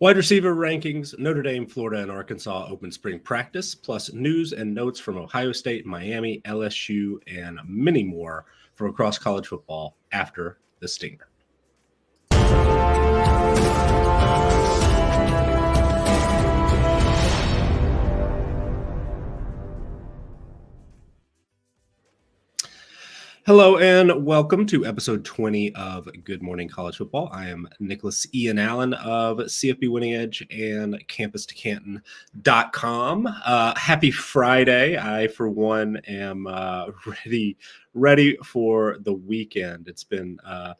Wide receiver rankings, Notre Dame, Florida, and Arkansas open spring practice, plus news and notes from Ohio State, Miami, LSU, and many more from across college football after the Stinger. Hello and welcome to episode 20 of Good Morning College Football. I am Nicholas Ian Allen of CFB Winning Edge and CampusToCanton.com. Happy Friday. I, for one, am ready for the weekend. It's been a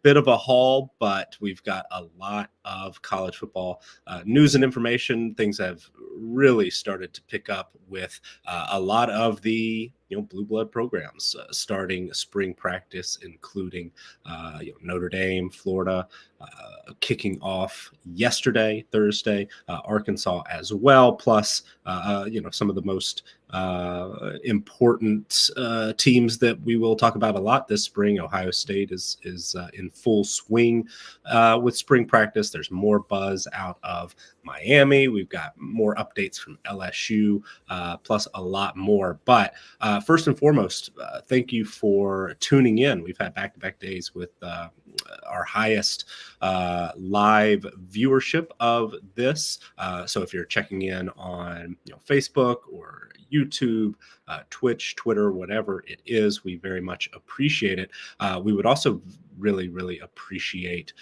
bit of a haul, but we've got a lot of college football news and information. Things have really started to pick up with a lot of the blue blood programs starting spring practice, including Notre Dame, Florida, kicking off yesterday, Thursday, Arkansas as well, plus some of the most important teams that we will talk about a lot this spring. Ohio State is in full swing with spring practice. There's more buzz out of Miami. We've got more updates from LSU, plus a lot more. But first and foremost, thank you for tuning in. We've had back-to-back days with our highest live viewership of this. So if you're checking in on Facebook or YouTube, Twitch, Twitter, whatever it is, we very much appreciate it. We would also really appreciate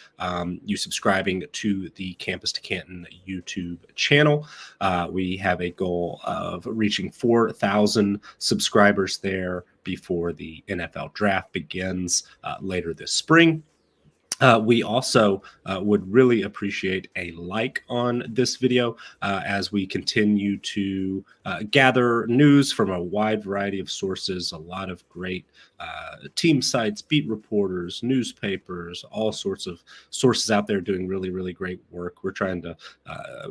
you subscribing to the Campus to Canton YouTube channel. We have a goal of reaching 4,000 subscribers there before the NFL draft begins later this spring. We also would really appreciate a like on this video as we continue to gather news from a wide variety of sources, a lot of great team sites, beat reporters, newspapers, all sorts of sources out there doing really great work. We're trying to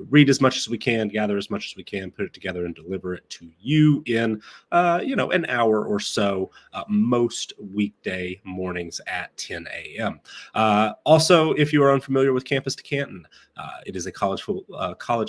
read as much as we can, gather as much as we can, put it together and deliver it to you in an hour or so, most weekday mornings at 10 a.m. Also, if you are unfamiliar with Campus to Canton, it is a college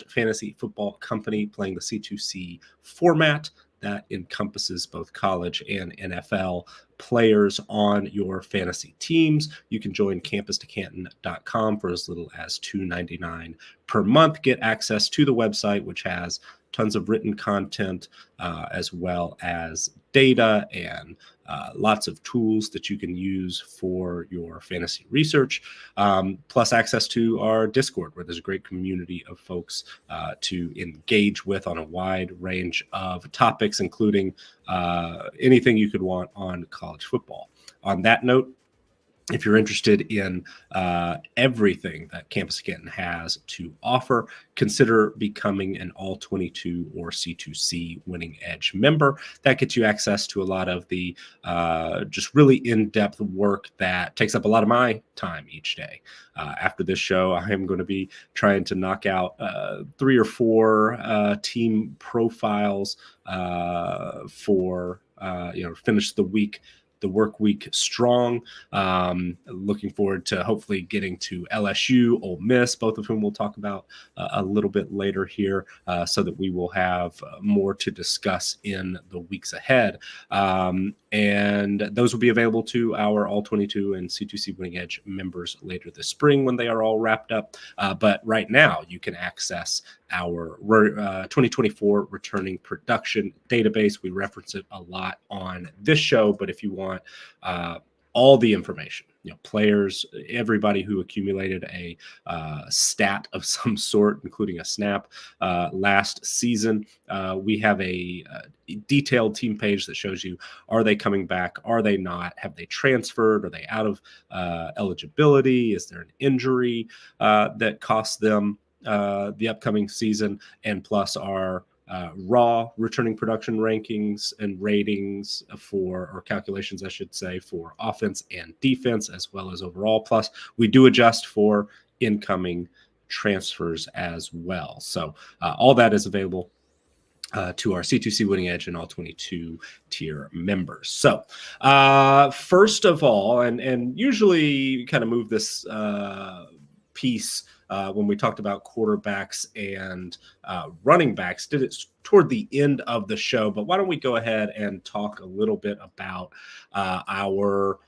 fantasy football company playing the C2C format that encompasses both college and NFL players on your fantasy teams. You can join CampusToCanton.com for as little as $2.99 per month. Get access to the website, which has tons of written content, as well as data and lots of tools that you can use for your fantasy research, plus access to our Discord, where there's a great community of folks to engage with on a wide range of topics, including anything you could want on college football. On that note, if you're interested in everything that Campus Canton has to offer, consider becoming an All-22 or C2C Winning Edge member. That gets you access to a lot of the just really in-depth work that takes up a lot of my time each day. After this show, I am going to be trying to knock out 3 or 4 team profiles for finish the work week strong. Looking forward to hopefully getting to LSU, Ole Miss, both of whom we'll talk about a little bit later here, so that we will have more to discuss in the weeks ahead. And those will be available to our All-22 and C2C Winning Edge members later this spring when they are all wrapped up. But right now, you can access our 2024 returning production database. We reference it a lot on this show, but if you want all the information, players, everybody who accumulated a stat of some sort, including a snap last season, we have a detailed team page that shows you, are they coming back? Are they not? Have they transferred? Are they out of eligibility? Is there an injury that costs them the upcoming season? And plus our raw returning production rankings and ratings or calculations, I should say, for offense and defense, as well as overall. Plus, we do adjust for incoming transfers as well. So all that is available to our C2C Winning Edge and All-22 tier members. So first of all, and usually kind of move this piece when we talked about quarterbacks and running backs. Did it toward the end of the show, but why don't we go ahead and talk a little bit about our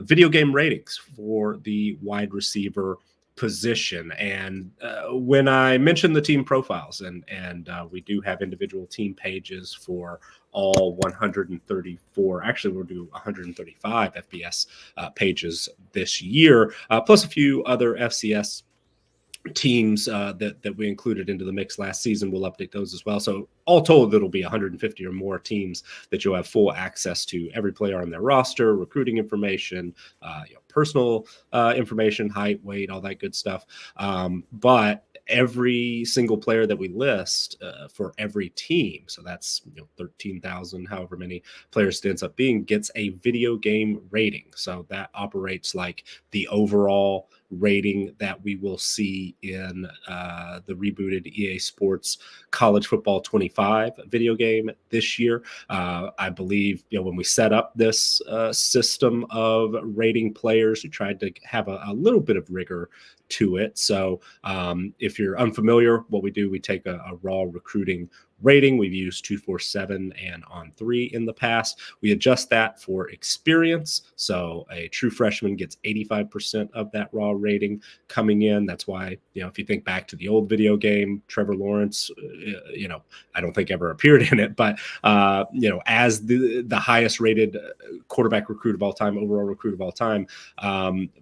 video game ratings for the wide receiver position. And when I mentioned the team profiles, and we do have individual team pages for all 134, actually we'll do 135 FBS pages this year, plus a few other FCS teams that we included into the mix last season. We'll update those as well. So all told, it'll be 150 or more teams that you'll have full access to every player on their roster, recruiting information, personal information, height, weight, all that good stuff. But every single player that we list for every team, so that's 13,000, however many players it ends up being, gets a video game rating. So that operates like the overall rating that we will see in the rebooted EA Sports College Football 25 video game this year. I believe when we set up this system of rating players, we tried to have a little bit of rigor to it. So if you're unfamiliar, what we do, we take a raw recruiting rating. We've used 247 and On3 in the past. We adjust that for experience. So a true freshman gets 85% of that raw rating coming in. That's why, if you think back to the old video game, Trevor Lawrence, I don't think ever appeared in it, but, as the highest rated quarterback recruit of all time, overall recruit of all time,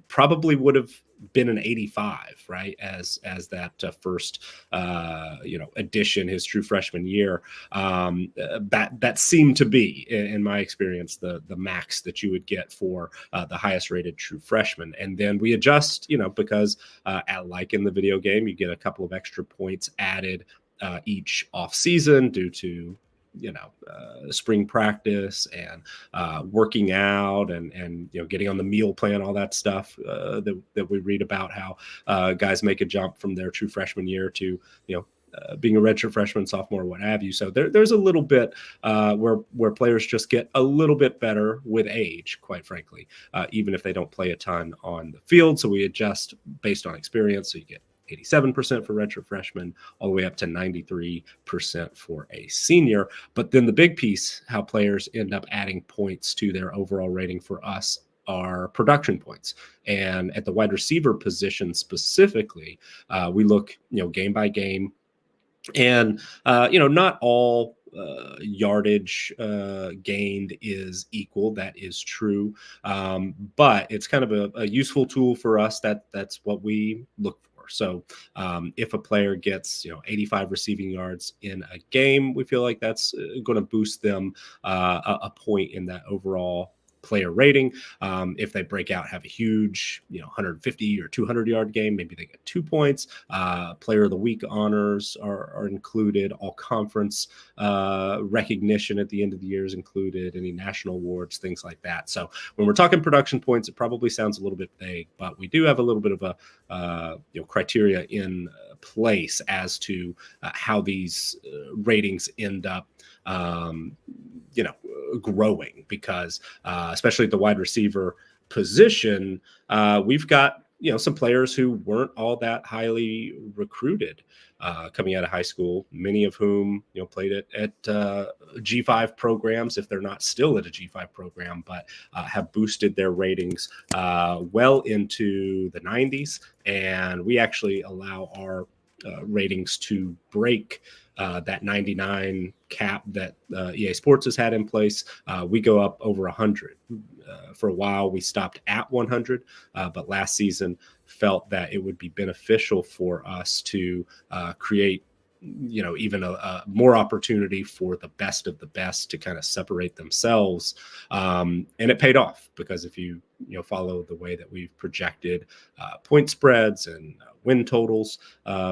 probably would have been an 85, right? As that first, addition, his true freshman year. That seemed to be, in my experience, the max that you would get for the highest rated true freshman. And then we adjust, because like in the video game, you get a couple of extra points added each off season due to spring practice and working out and getting on the meal plan, all that stuff that we read about, how guys make a jump from their true freshman year to being a redshirt freshman, sophomore, what have you. So there's a little bit where players just get a little bit better with age, quite frankly, even if they don't play a ton on the field. So we adjust based on experience. So you get 87% for redshirt freshmen, all the way up to 93% for a senior. But then the big piece, how players end up adding points to their overall rating for us, are production points. And at the wide receiver position specifically, we look, game by game. And, not all yardage gained is equal. That is true. But it's kind of a useful tool for us. That's what we look for. So if a player gets 85 receiving yards in a game, we feel like that's going to boost them a point in that overall player rating. If they break out, have a huge 150 or 200 yard game, maybe they get 2 points. Player of the week honors are included. All conference recognition at the end of the year is included. Any national awards, things like that. So when we're talking production points, it probably sounds a little bit vague, but we do have a little bit of a criteria in place as to how these ratings end up growing, because especially at the wide receiver position, we've got some players who weren't all that highly recruited coming out of high school, many of whom played at G5 programs, if they're not still at a G5 program, but have boosted their ratings well into the 90s. And we actually allow our ratings to break that 99 cap that EA Sports has had in place. We go up over 100. For a while, we stopped at 100, but last season felt that it would be beneficial for us to create even a more opportunity for the best of the best to kind of separate themselves. And it paid off, because if you follow the way that we've projected point spreads and win totals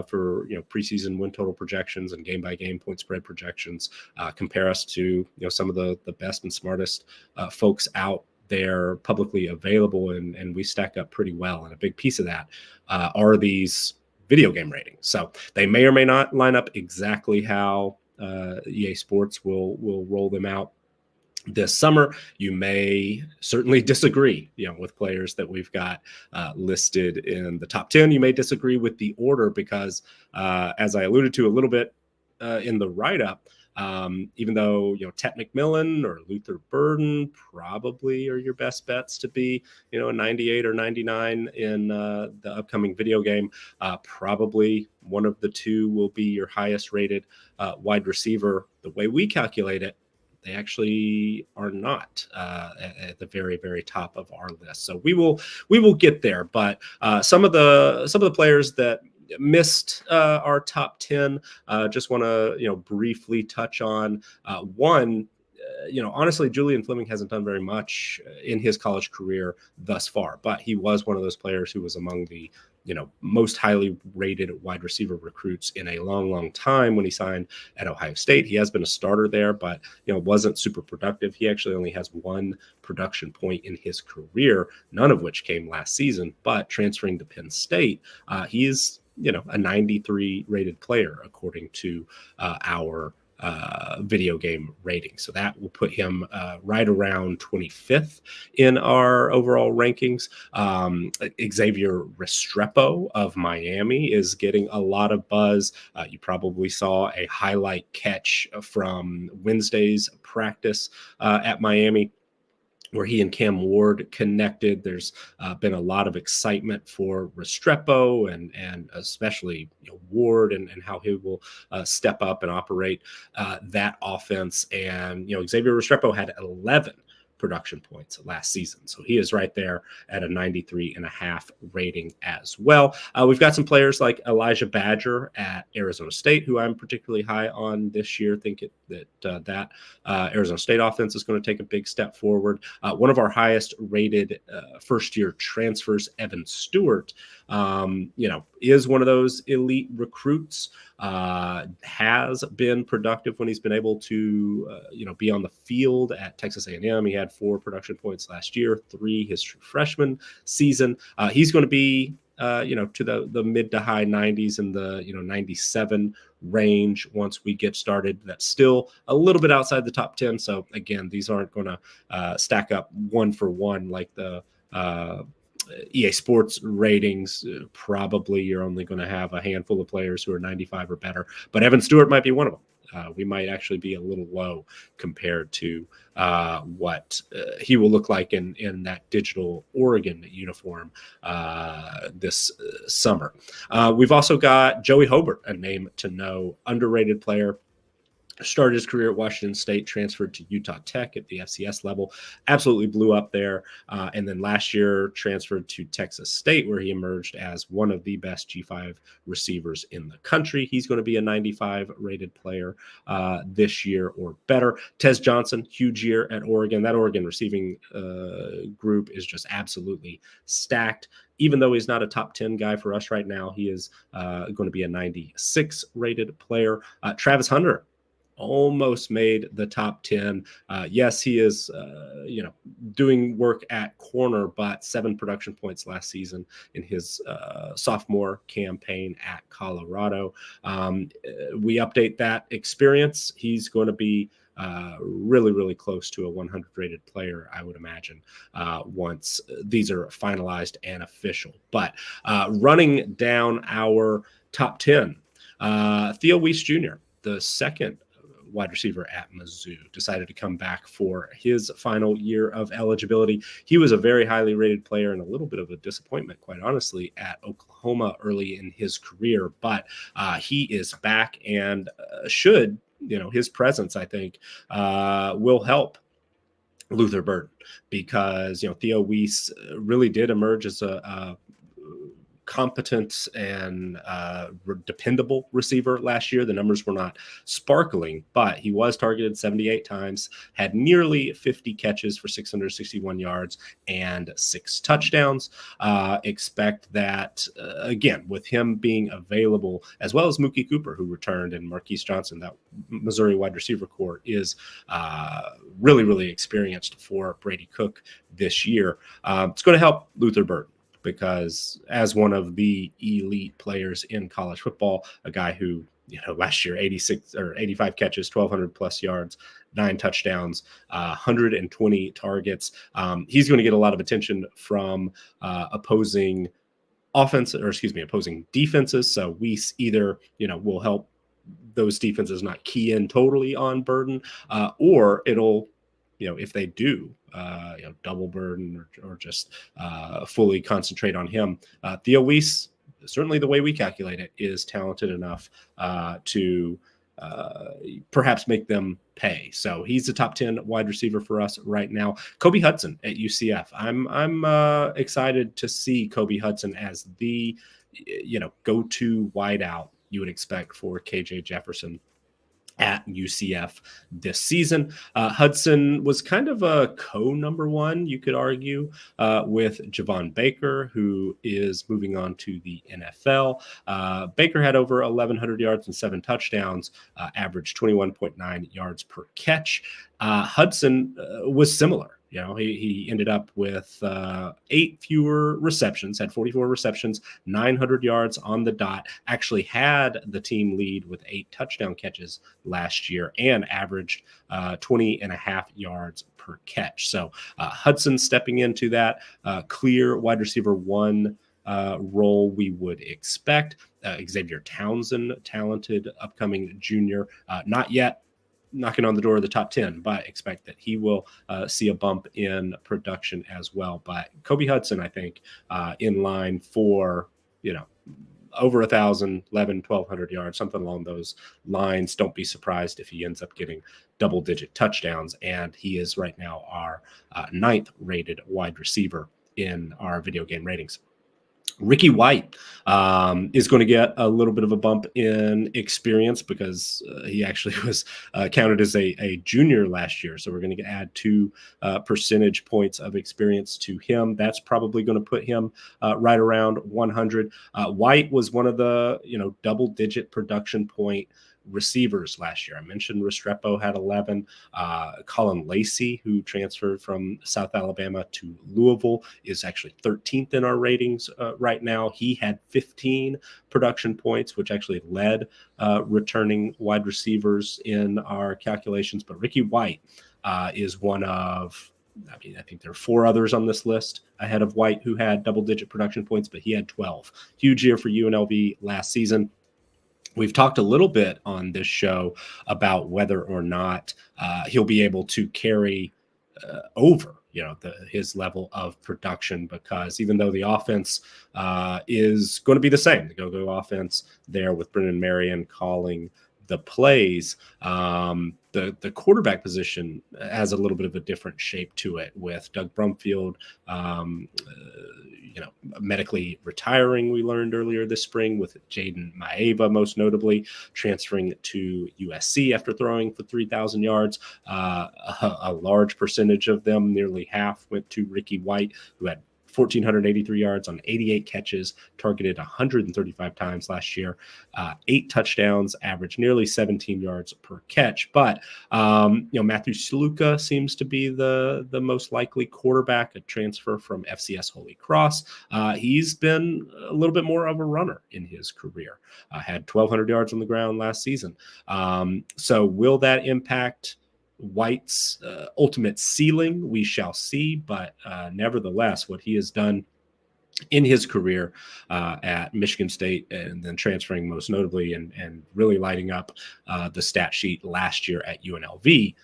for preseason win total projections and game by game point spread projections, compare us to some of the best and smartest folks out there publicly available, and we stack up pretty well. And a big piece of that are these video game ratings. So they may or may not line up exactly how EA Sports will roll them out, this summer. You may certainly disagree, with players that we've got listed in the top 10. You may disagree with the order because, as I alluded to a little bit in the write-up, even though, Tet McMillian or Luther Burden probably are your best bets to be, a 98 or 99 in the upcoming video game, probably one of the two will be your highest rated wide receiver. The way we calculate it, they actually are not at the very, very top of our list. So we will get there. But some of the players that missed our top 10, just want to briefly touch on one. Honestly, Julian Fleming hasn't done very much in his college career thus far, but he was one of those players who was among the most highly rated wide receiver recruits in a long, long time when he signed at Ohio State. He has been a starter there, but, wasn't super productive. He actually only has one production point in his career, none of which came last season, but transferring to Penn State, he is, a 93 rated player according to our video game rating. So that will put him right around 25th in our overall rankings. Xavier Restrepo of Miami is getting a lot of buzz. You probably saw a highlight catch from Wednesday's practice at Miami, where he and Cam Ward connected. There's been a lot of excitement for Restrepo and especially Ward and how he will step up and operate that offense. And, Xavier Restrepo had 11 production points last season. So he is right there at a 93.5 rating as well. We've got some players like Elijah Badger at Arizona State, who I'm particularly high on this year. Think that Arizona State offense is going to take a big step forward. One of our highest rated first-year transfers, Evan Stewart, is one of those elite recruits, has been productive when he's been able to, be on the field at Texas A&M. He had 4 production points last year, 3 his freshman season. He's going to be, to the mid to high 90s and the, 97 range once we get started. That's still a little bit outside the top 10. So again, these aren't going to stack up one for one like the EA Sports ratings. Probably you're only going to have a handful of players who are 95 or better, but Evan Stewart might be one of them. We might actually be a little low compared to what he will look like in that digital Oregon uniform this summer. We've also got Joey Hobart, a name to know, underrated player. Started his career at Washington State, transferred to Utah Tech at the FCS level, absolutely blew up there. And then last year transferred to Texas State, where he emerged as one of the best G5 receivers in the country. He's going to be a 95 rated player this year or better. Tez Johnson, huge year at Oregon. That Oregon receiving group is just absolutely stacked. Even though he's not a top 10 guy for us right now, he is going to be a 96 rated player. Travis Hunter almost made the top 10. Yes, he is, doing work at corner, but 7 production points last season in his sophomore campaign at Colorado. We update that experience. He's going to be really, really close to a 100 rated player, I would imagine, once these are finalized and official. But running down our top 10, Theo Weiss Jr., the second wide receiver at Mizzou, decided to come back for his final year of eligibility. He was a very highly rated player and a little bit of a disappointment, quite honestly, at Oklahoma early in his career, but he is back and should, his presence, I think, will help Luther Burden, because, Theo Weiss really did emerge as a competent and dependable receiver last year. The numbers were not sparkling, but he was targeted 78 times, had nearly 50 catches for 661 yards and 6 touchdowns. Expect that, again, with him being available, as well as Mookie Cooper, who returned, and Marquise Johnson, that Missouri wide receiver core is really, really experienced for Brady Cook this year. It's going to help Luther Burden because as one of the elite players in college football, a guy who, last year, 86 or 85 catches, 1,200 plus yards, 9 touchdowns, 120 targets. He's going to get a lot of attention from opposing defenses. So we either, will help those defenses not key in totally on Burden, or it'll, if they do, double Burden or just fully concentrate on him. Theo Weiss, certainly the way we calculate it, is talented enough to perhaps make them pay. So he's the top 10 wide receiver for us right now. Kobe Hudson at UCF. I'm excited to see Kobe Hudson as the, go-to wideout you would expect for KJ Jefferson at UCF this season. Hudson was kind of a co-number one, you could argue, with Javon Baker, who is moving on to the NFL. Baker had over 1,100 yards and 7 touchdowns, averaged 21.9 yards per catch. Hudson was similar. He ended up with 8 fewer receptions, had 44 receptions, 900 yards on the dot, actually had the team lead with 8 touchdown catches last year, and averaged 20.5 yards per catch. So Hudson stepping into that clear wide receiver 1 role we would expect. Xavier Townsend, talented upcoming junior, not yet knocking on the door of the top 10, but expect that he will see a bump in production as well. But Kobe Hudson, I think, in line for, over 1,000, 1,200 yards, something along those lines. Don't be surprised if he ends up getting double-digit touchdowns. And he is right now our 9th rated wide receiver in our video game ratings. Ricky White is going to get a little bit of a bump in experience because he actually was counted as a junior last year. So we're going to add 2 percentage points of experience to him. That's probably going to put him right around 100. White was one of the, double-digit production point receivers last year. I mentioned Restrepo had 11. Colin Lacey, who transferred from South Alabama to Louisville, is actually 13th in our ratings right now. He had 15 production points, which actually led returning wide receivers in our calculations. But Ricky White is one of, I think there are 4 others on this list ahead of White who had double-digit production points, but he had 12. Huge year for UNLV last season. We've talked a little bit on this show about whether or not he'll be able to carry over, his level of production, because even though the offense is going to be the same, the go-go offense there with Brennan Marion calling the plays, the quarterback position has a little bit of a different shape to it, with Doug Brumfield, medically retiring, we learned earlier this spring, with Jaden Maeva most notably transferring to USC after throwing for 3,000 yards. A large percentage of them, nearly half, went to Ricky White, who had 1,483 yards on 88 catches, targeted 135 times last year, 8 touchdowns, averaged nearly 17 yards per catch. But, Matthew Sluka seems to be the most likely quarterback, a transfer from FCS Holy Cross. He's been a little bit more of a runner in his career, had 1,200 yards on the ground last season. So will that impact White's ultimate ceiling? We shall see, but nevertheless, what he has done in his career at Michigan State, and then transferring most notably and really lighting up the stat sheet last year at UNLV,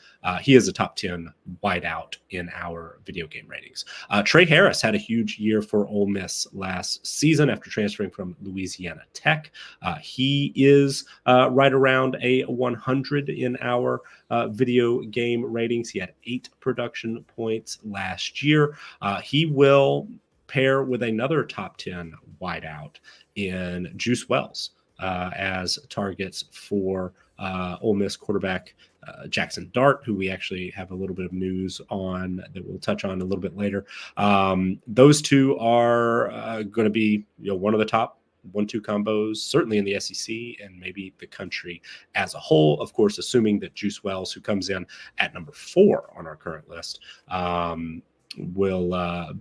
he is a top 10 wideout in our video game ratings. Trey Harris had a huge year for Ole Miss last season after transferring from Louisiana Tech. He is right around a 100 in our video game ratings. He had 8 production points last year. He will pair with another top 10 wideout in Juice Wells as targets for Ole Miss quarterback Jackson Dart, who we actually have a little bit of news on that we'll touch on a little bit later. Those two are going to be one of the top 1-2 combos, certainly in the SEC and maybe the country as a whole. Of course, assuming that Juice Wells, who comes in at number 4 on our current list,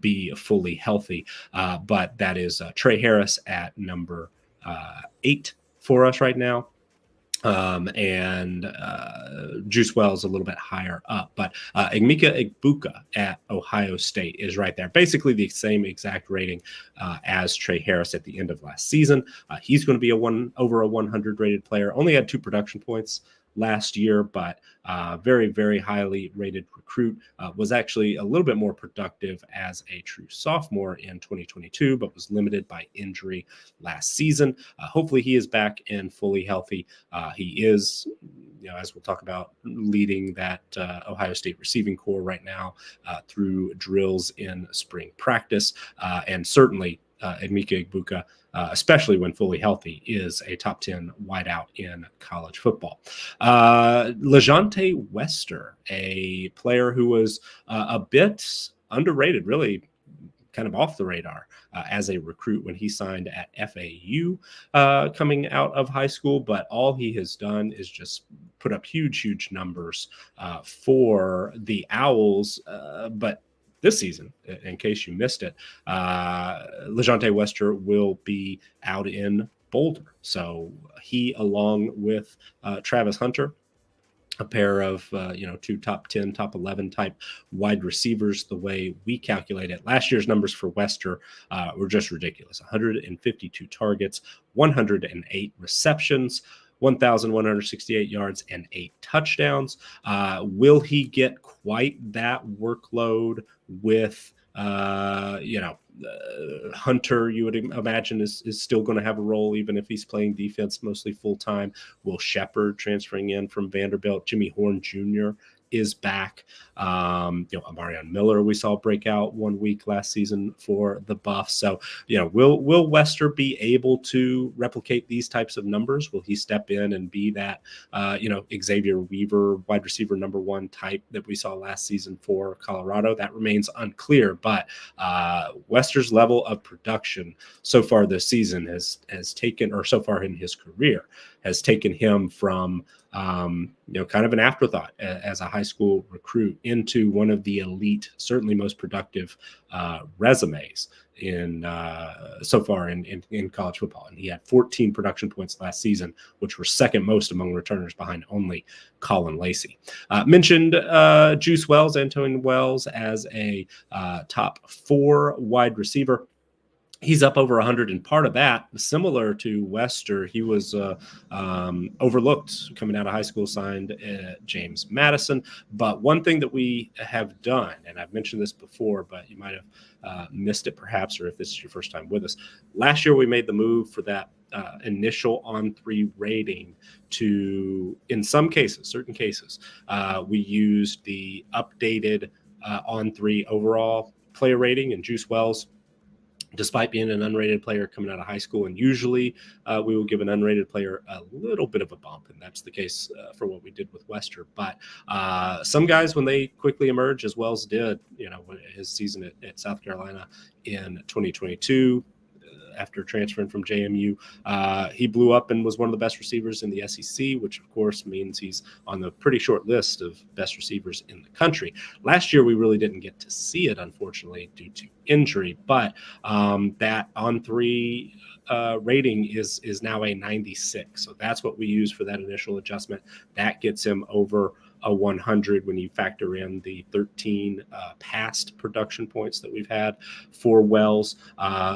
be fully healthy. But that is Trey Harris at number 8 for us right now. And Juice Wells a little bit higher up, but Emeka Egbuka at Ohio State is right there. Basically the same exact rating as Trey Harris at the end of last season. He's going to be over a 100 rated player. Only had 2 production points last year, but very, very highly rated recruit. Was actually a little bit more productive as a true sophomore in 2022, but was limited by injury last season. Hopefully he is back and fully healthy. He is, as we'll talk about, leading that Ohio State receiving corps right now through drills in spring practice. And certainly Emeka Egbuka, especially when fully healthy, is a top 10 wideout in college football. LeJohntay Wester, a player who was a bit underrated, really kind of off the radar as a recruit when he signed at FAU coming out of high school, but all he has done is just put up huge numbers for the Owls. But this season, in case you missed it, LeJohntay Wester will be out in Boulder. So he, along with Travis Hunter, a pair of, 2 top 10, top 11 type wide receivers, the way we calculate it. Last year's numbers for Wester were just ridiculous. 152 targets, 108 receptions, 1,168 yards, and 8 touchdowns. Will he get quite that workload with, Hunter, you would imagine, is still going to have a role, even if he's playing defense mostly full time. Will Shepard transferring in from Vanderbilt? Jimmy Horn Jr. is back. Amarion Miller, we saw break out 1 week last season for the Buffs. So, will Wester be able to replicate these types of numbers? Will he step in and be that, Xavier Weaver wide receiver number 1 type that we saw last season for Colorado? That remains unclear, but Wester's level of production so far this season has taken, or so far in his career, has taken him from kind of an afterthought as a high school recruit into one of the elite, certainly most productive resumes in so far in college football. And he had 14 production points last season, which were second most among returners, behind only Colin Lacey. Mentioned Juice Wells, Antonio Wells, as a top 4 wide receiver. He's up over 100, and part of that, similar to Wester, he was overlooked coming out of high school, signed James Madison. But one thing that we have done, and I've mentioned this before, but you might have missed it perhaps, or if this is your first time with us, last year we made the move for that initial on-3 rating to, in some cases, certain cases, we used the updated on-3 overall player rating, and Juice Wells, despite being an unrated player coming out of high school, and usually we will give an unrated player a little bit of a bump, and that's the case for what we did with Wester. But some guys, when they quickly emerge, as Wells did, his season at South Carolina in 2022, after transferring from JMU, he blew up and was one of the best receivers in the SEC, which of course means he's on the pretty short list of best receivers in the country. Last year, we really didn't get to see it, unfortunately, due to injury, but that on-3 rating is now a 96. So that's what we use for that initial adjustment. That gets him over a 100 when you factor in the 13 past production points that we've had for Wells.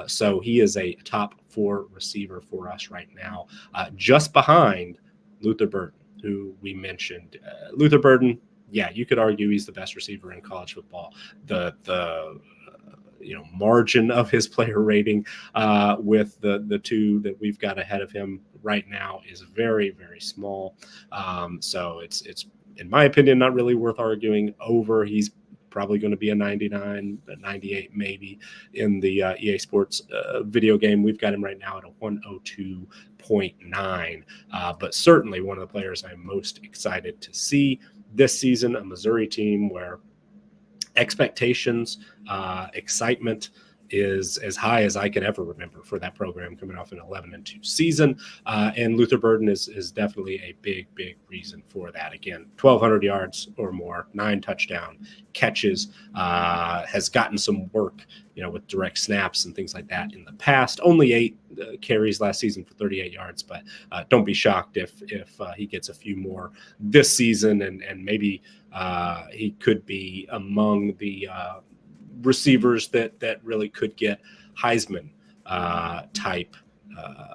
So he is a top 4 receiver for us right now, just behind Luther Burden, who we mentioned. Luther Burden, yeah, you could argue he's the best receiver in college football. The margin of his player rating with the 2 that we've got ahead of him right now is very, very small. So it's in my opinion, not really worth arguing over. He's probably going to be a 99, a 98 maybe in the EA Sports video game. We've got him right now at a 102.9, but certainly one of the players I'm most excited to see this season, a Missouri team where expectations, excitement is as high as I can ever remember for that program, coming off an 11-2 season. And Luther Burden is definitely a big reason for that. Again, 1,200 yards or more, 9 touchdown catches, has gotten some work, with direct snaps and things like that in the past. Only 8 carries last season for 38 yards, but don't be shocked if he gets a few more this season, and maybe he could be among the receivers that really could get Heisman type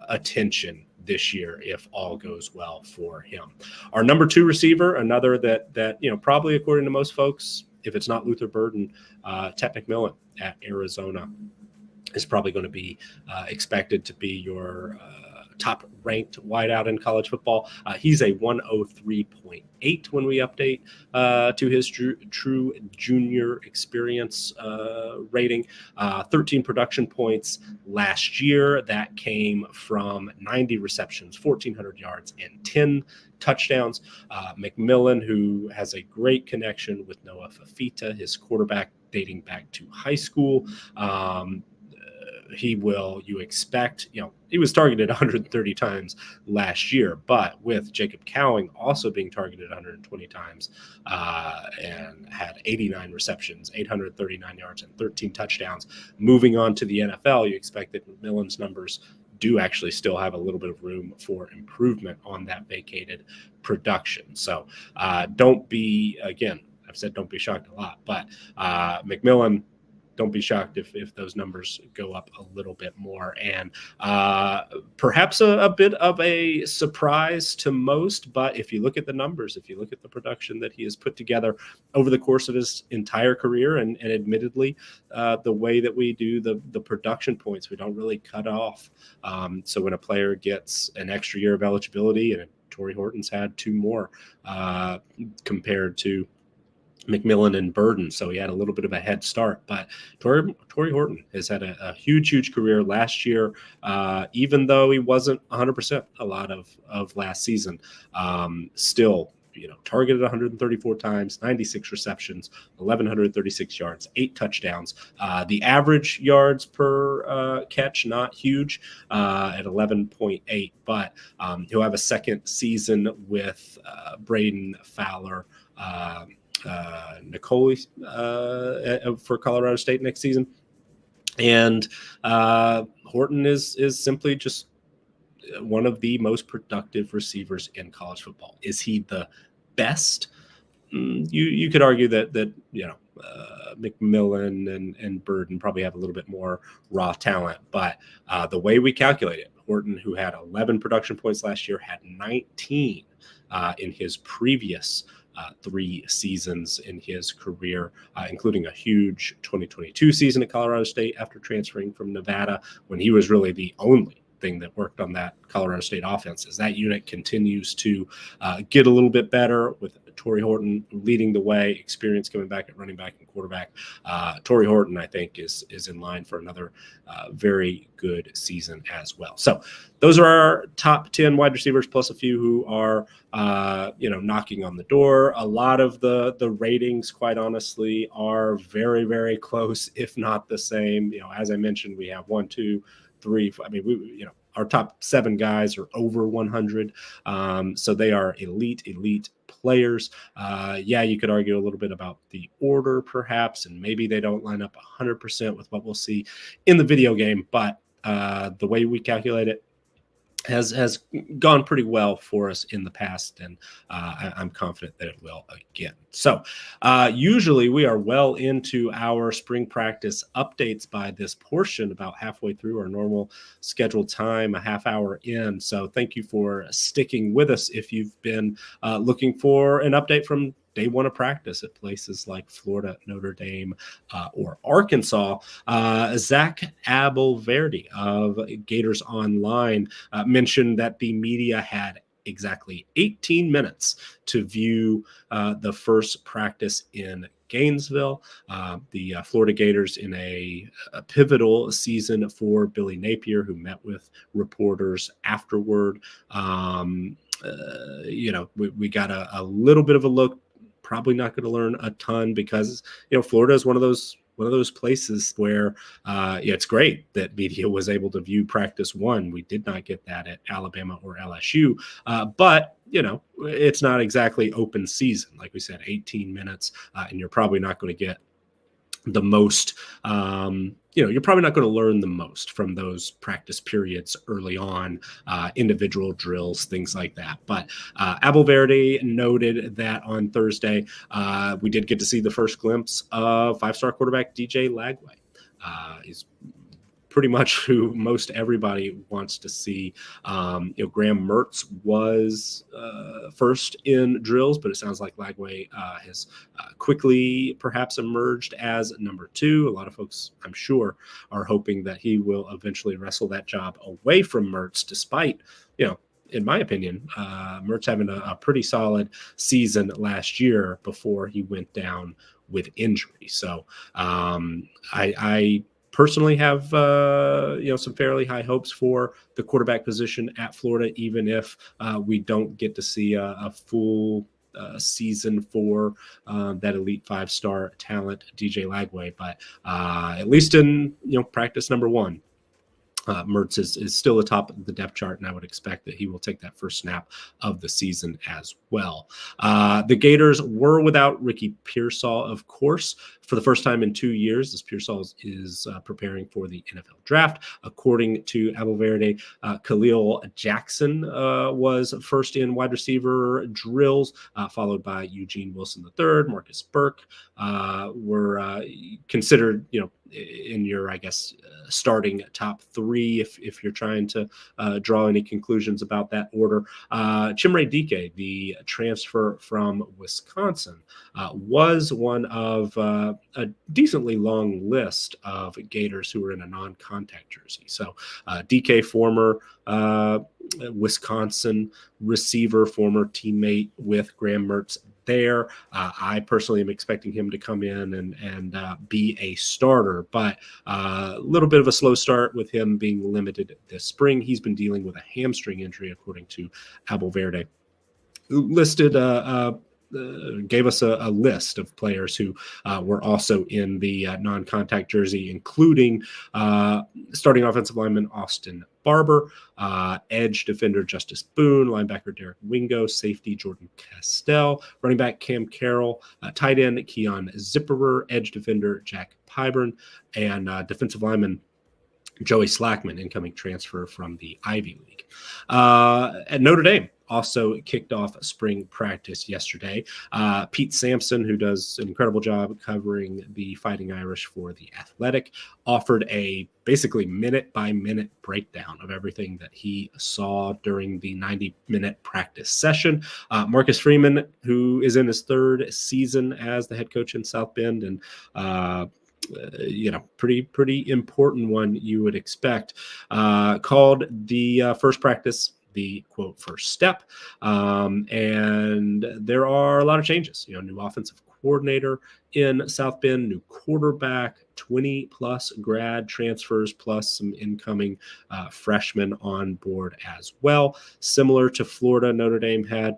attention this year if all goes well for him. Our number 2 receiver, another that probably according to most folks, if it's not Luther Burden, Tet McMillian at Arizona is probably going to be expected to be your top ranked wideout in college football. He's a 103.8 when we update to his true junior experience rating. 13 production points last year. That came from 90 receptions, 1,400 yards, and 10 touchdowns. McMillian, who has a great connection with Noah Fafita, his quarterback dating back to high school. He will, you expect, he was targeted 130 times last year, but with Jacob Cowing also being targeted 120 times and had 89 receptions, 839 yards, and 13 touchdowns. Moving on to the NFL, you expect that McMillian's numbers do actually still have a little bit of room for improvement on that vacated production. So don't be, again, I've said don't be shocked a lot, but McMillian, don't be shocked if those numbers go up a little bit more. And perhaps a bit of a surprise to most, but if you look at the numbers, if you look at the production that he has put together over the course of his entire career, and admittedly, the way that we do the production points, we don't really cut off. So when a player gets an extra year of eligibility, and Tory Horton's had 2 more compared to McMillian and Burden, so he had a little bit of a head start. But Tory Horton has had a huge career last year, even though he wasn't 100% a lot of last season. Still, targeted 134 times, 96 receptions, 1,136 yards, 8 touchdowns. The average yards per catch, not huge, at 11.8, but he'll have a second season with Braden Fowler, Nicole for Colorado State next season. And Horton is simply just one of the most productive receivers in college football. Is he the best? You could argue that McMillian and Burden probably have a little bit more raw talent, but the way we calculate it, Horton, who had 11 production points last year, had 19 in his previous 3 seasons in his career, including a huge 2022 season at Colorado State after transferring from Nevada, when he was really the only thing that worked on that Colorado State offense. As that unit continues to get a little bit better, with Tory Horton leading the way, experience coming back at running back and quarterback, Tory Horton, I think, is in line for another very good season as well. So those are our top 10 wide receivers, plus a few who are knocking on the door. A lot of the ratings, quite honestly, are very close, if not the same. As I mentioned, we have 1, 2, 3. I mean, our top 7 guys are over 100. So they are elite players. You could argue a little bit about the order perhaps, and maybe they don't line up 100% with what we'll see in the video game, but the way we calculate it has gone pretty well for us in the past, and I'm confident that it will again. So usually we are well into our spring practice updates by this portion, about halfway through our normal scheduled time, a half hour in. So thank you for sticking with us. If you've been looking for an update from day 1 of practice at places like Florida, Notre Dame, or Arkansas, Zach Abelverdi of Gators Online mentioned that the media had exactly 18 minutes to view the first practice in Gainesville. The Florida Gators in a pivotal season for Billy Napier, who met with reporters afterward. We got a little bit of a look. Probably not going to learn a ton because, Florida is one of those one of those places where it's great that media was able to view practice one. We did not get that at Alabama or LSU, but it's not exactly open season. Like we said, 18 minutes, and you're probably not going to get the most, you're probably not going to learn the most from those practice periods early on, individual drills, things like that. But Abelverde noted that on Thursday, we did get to see the first glimpse of five-star quarterback DJ Lagway. He's pretty much who most everybody wants to see. Graham Mertz was first in drills, but it sounds like Lagway has quickly perhaps emerged as number two. A lot of folks, I'm sure, are hoping that he will eventually wrestle that job away from Mertz, despite, in my opinion, Mertz having a pretty solid season last year before he went down with injury. So I personally have some fairly high hopes for the quarterback position at Florida, even if we don't get to see a full season for that elite five-star talent DJ Lagway. But at least in practice number one, Mertz is still atop the depth chart, and I would expect that he will take that first snap of the season as well. The Gators were without Ricky Pearsall, of course, for the first time in 2 years. This Pearsall is preparing for the NFL draft. According to Abelverde, Khalil Jackson was first in wide receiver drills, followed by Eugene Wilson III, Marcus Burke were considered, in your, I guess, starting top three, if you're trying to draw any conclusions about that order. Chimere Dike, the transfer from Wisconsin, was one of a decently long list of Gators who were in a non-contact jersey. So Dike, former Wisconsin receiver, former teammate with Graham Mertz there. I personally am expecting him to come in and be a starter, but a little bit of a slow start with him being limited this spring. He's been dealing with a hamstring injury, according to Abelverde, who listed gave us a list of players who were also in the non-contact jersey, including starting offensive lineman Austin Barber, edge defender Justice Boone, linebacker Derek Wingo, safety Jordan Castell, running back Cam Carroll, tight end Keon Zipperer, edge defender Jack Pyburn, and defensive lineman Joey Slackman, incoming transfer from the Ivy League. At Notre Dame, also kicked off spring practice yesterday. Pete Sampson, who does an incredible job covering the Fighting Irish for The Athletic, offered a basically minute-by-minute breakdown of everything that he saw during the 90-minute practice session. Marcus Freeman, who is in his third season as the head coach in South Bend, and pretty important one, you would expect, called the first practice the quote first step. And there are a lot of changes, new offensive coordinator in South Bend, new quarterback, 20 plus grad transfers, plus some incoming freshmen on board as well. Similar to Florida, Notre Dame had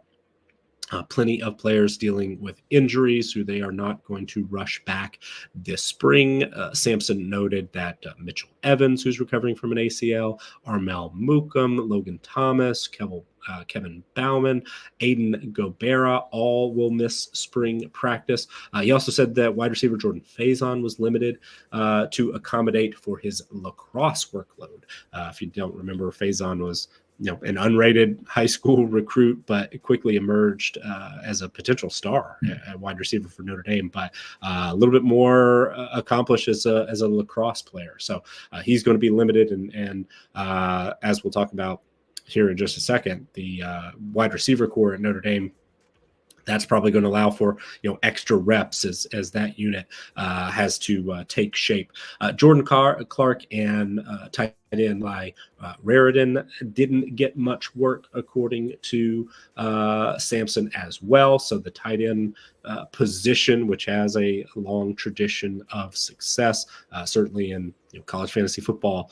plenty of players dealing with injuries who they are not going to rush back this spring. Sampson noted that Mitchell Evans, who's recovering from an ACL, Armel Mukum, Logan Thomas, Kevin Bauman, Aiden Gobera, all will miss spring practice. He also said that wide receiver Jordan Faison was limited to accommodate for his lacrosse workload. If you don't remember, Faison was an unrated high school recruit, but quickly emerged as a potential star at wide receiver for Notre Dame, but a little bit more accomplished as a lacrosse player. So he's going to be limited. And as we'll talk about here in just a second, the wide receiver core at Notre Dame, that's probably going to allow for extra reps as that unit has to take shape. Jordan Clark and tight in by Raritan didn't get much work according to Sampson as well. So the tight end position, which has a long tradition of success, certainly in college fantasy football,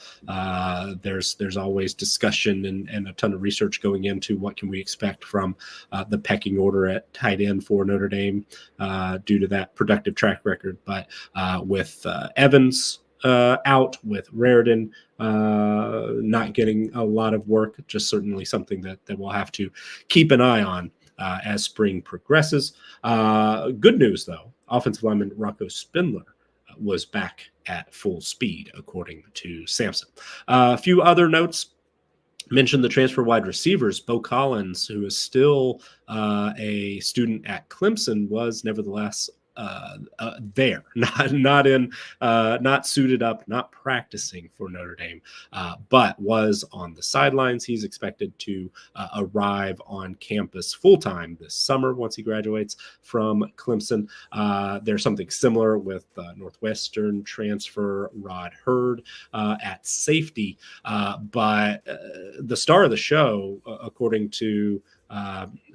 there's always discussion and a ton of research going into what can we expect from the pecking order at tight end for Notre Dame due to that productive track record. But with Evans out, with Raritan not getting a lot of work, just certainly something that we'll have to keep an eye on as spring progresses. Good news, though, offensive lineman Rocco Spindler was back at full speed, according to Sampson. A few other notes. Mentioned the transfer wide receivers. Bo Collins, who is still a student at Clemson, was nevertheless there, not suited up, not practicing for Notre Dame, but was on the sidelines. He's expected to arrive on campus full-time this summer once he graduates from Clemson. There's something similar with Northwestern transfer Rod Hurd at safety, but the star of the show, according to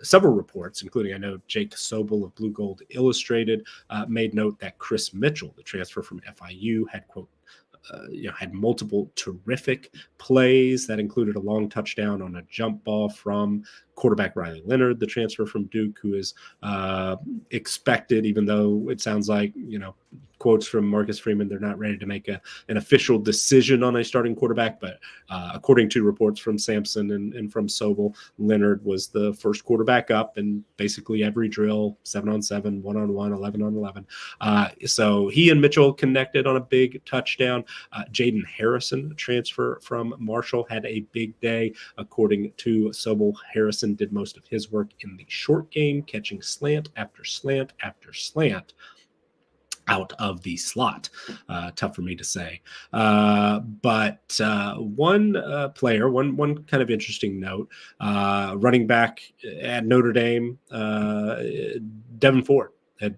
several reports, including I know Jake Sobel of Blue Gold Illustrated made note that Chris Mitchell, the transfer from FIU, had quote had multiple terrific plays that included a long touchdown on a jump ball from quarterback Riley Leonard, the transfer from Duke, who is expected, even though it sounds like, quotes from Marcus Freeman, they're not ready to make an official decision on a starting quarterback. But according to reports from Sampson and from Sobel, Leonard was the first quarterback up in basically every drill, 7-on-7, 1-on-1, 11-on-11. So he and Mitchell connected on a big touchdown. Jaden Harrison, transfer from Marshall, had a big day. According to Sobel, Harrison did most of his work in the short game, catching slant after slant after slant out of the slot. Tough for me to say. But one player, one kind of interesting note, running back at Notre Dame, Devin Ford,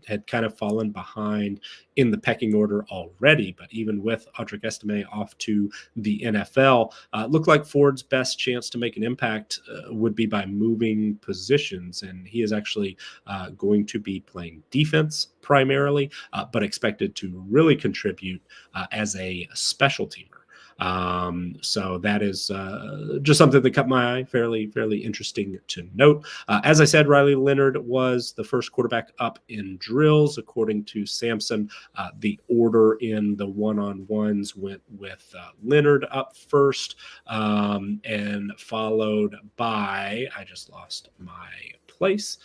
had kind of fallen behind in the pecking order already, but even with Audric Estime off to the NFL, looked like Ford's best chance to make an impact would be by moving positions, and he is actually going to be playing defense primarily, but expected to really contribute as a special teamer. So that is just something that caught my eye, fairly interesting to note. As I said, Riley Leonard was the first quarterback up in drills. According to Sampson, the order in the one-on-ones went with Leonard up first, and followed by, I just lost my place.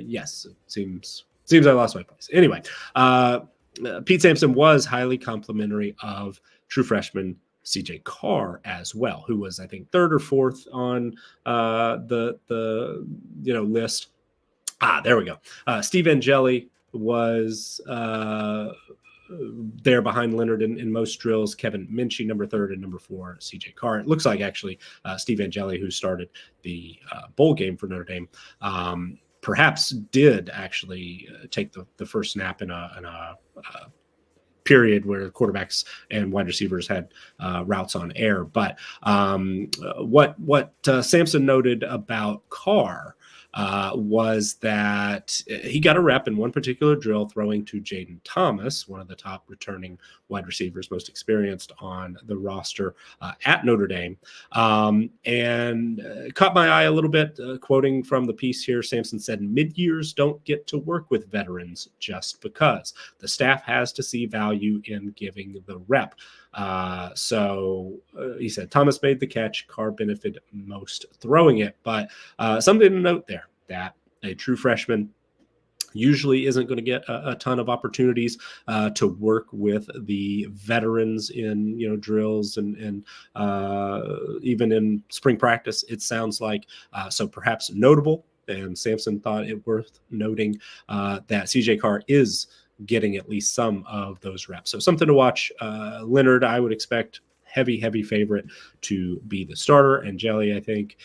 Yes, it seems I lost my place. Anyway, Pete Sampson was highly complimentary of true freshman CJ Carr as well, who was, I think, third or fourth on the list. There we go. Steve Angeli was there behind Leonard in most drills. Kevin Minchie, number 3, and number 4, CJ Carr. It looks like actually Steve Angeli, who started the bowl game for Notre Dame, perhaps did actually take the first snap in a period where quarterbacks and wide receivers had routes on air. But what Sampson noted about Carr was that he got a rep in one particular drill throwing to Jaden Thomas, one of the top returning wide receivers, most experienced on the roster at Notre Dame, and caught my eye a little bit. Quoting from the piece here, Sampson said, "Mid-years don't get to work with veterans just because. The staff has to see value in giving the rep." So he said Thomas made the catch, Carr benefited most throwing it. But something to note there, that a true freshman usually isn't going to get a ton of opportunities to work with the veterans in drills and even in spring practice, it sounds like. So perhaps notable, and Sampson thought it worth noting that CJ Carr is getting at least some of those reps. So something to watch. Leonard, I would expect heavy favorite to be the starter. And Jelly, I think,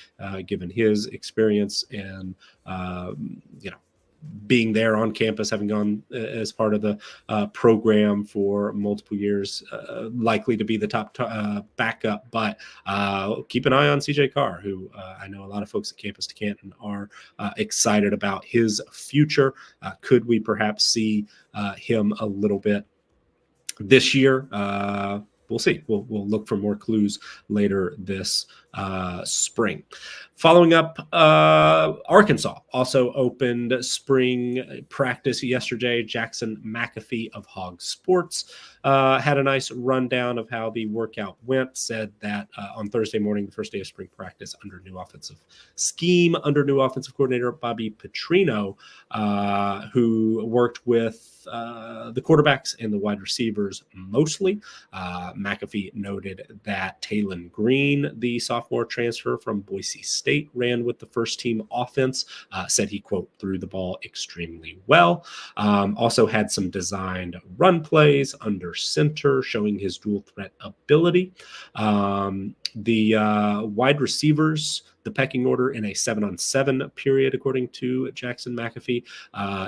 given his experience and, being there on campus, having gone as part of the program for multiple years, likely to be the top backup. But keep an eye on CJ Carr, who I know a lot of folks at Campus to Canton are excited about his future. Could we perhaps see him a little bit this year? We'll see. We'll look for more clues later this spring. Following up, Arkansas also opened spring practice yesterday. Jackson McAfee of Hog Sports had a nice rundown of how the workout went, said that on Thursday morning, the first day of spring practice under new offensive coordinator Bobby Petrino, who worked with the quarterbacks and the wide receivers mostly. McAfee noted that Talon Green, the sophomore transfer from Boise State, ran with the first team offense, said he, quote, threw the ball extremely well. Also had some designed run plays under center, showing his dual threat ability. The wide receivers, the pecking order in a 7-on-7 period, according to Jackson McAfee,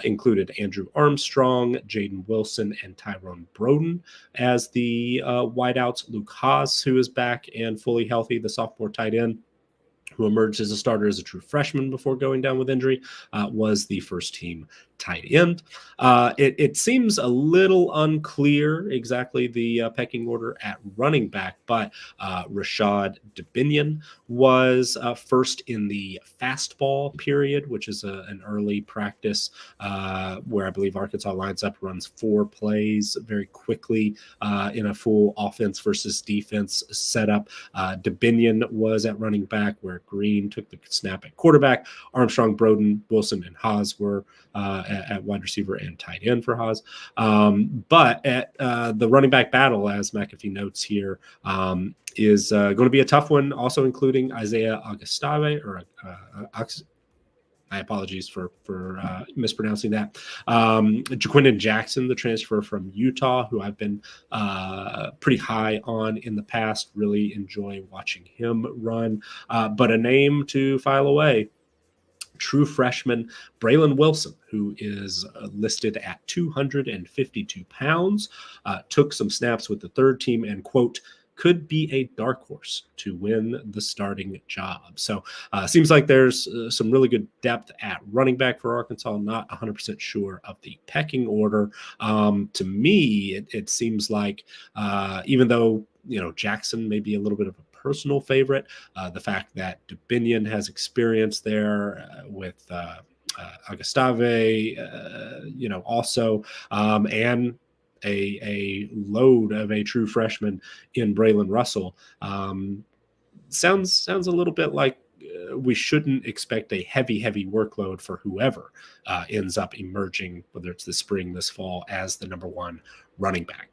included Andrew Armstrong, Jaden Wilson, and Tyrone Broden as the wideouts. Luke Haas, who is back and fully healthy, the sophomore tight end, who emerged as a starter as a true freshman before going down with injury, was the first team tight end. It seems a little unclear exactly the pecking order at running back, but Rashad Dubinion was first in the fastball period, which is an early practice where I believe Arkansas lines up, runs 4 plays very quickly in a full offense versus defense setup. Dubinion was at running back, where Green took the snap at quarterback. Armstrong, Broden, Wilson, and Haas were at wide receiver and tight end for Haas. But at the running back battle, as McAfee notes here, is going to be a tough one, also including Isaiah Augustave, or my apologies for mispronouncing that. Jaquindon Jackson, the transfer from Utah, who I've been pretty high on in the past, really enjoy watching him run. But a name to file away, true freshman Braylon Wilson, who is listed at 252 pounds, took some snaps with the third team and, quote, could be a dark horse to win the starting job. So seems like there's some really good depth at running back for Arkansas. Not 100% sure of the pecking order. To me, it seems like even though, Jackson may be a little bit of a personal favorite, the fact that Dubinion has experience there with Augustave, also, and a load of a true freshman in Braylon Russell, sounds a little bit like we shouldn't expect a heavy workload for whoever ends up emerging, whether it's this spring, this fall, as the number 1 running back.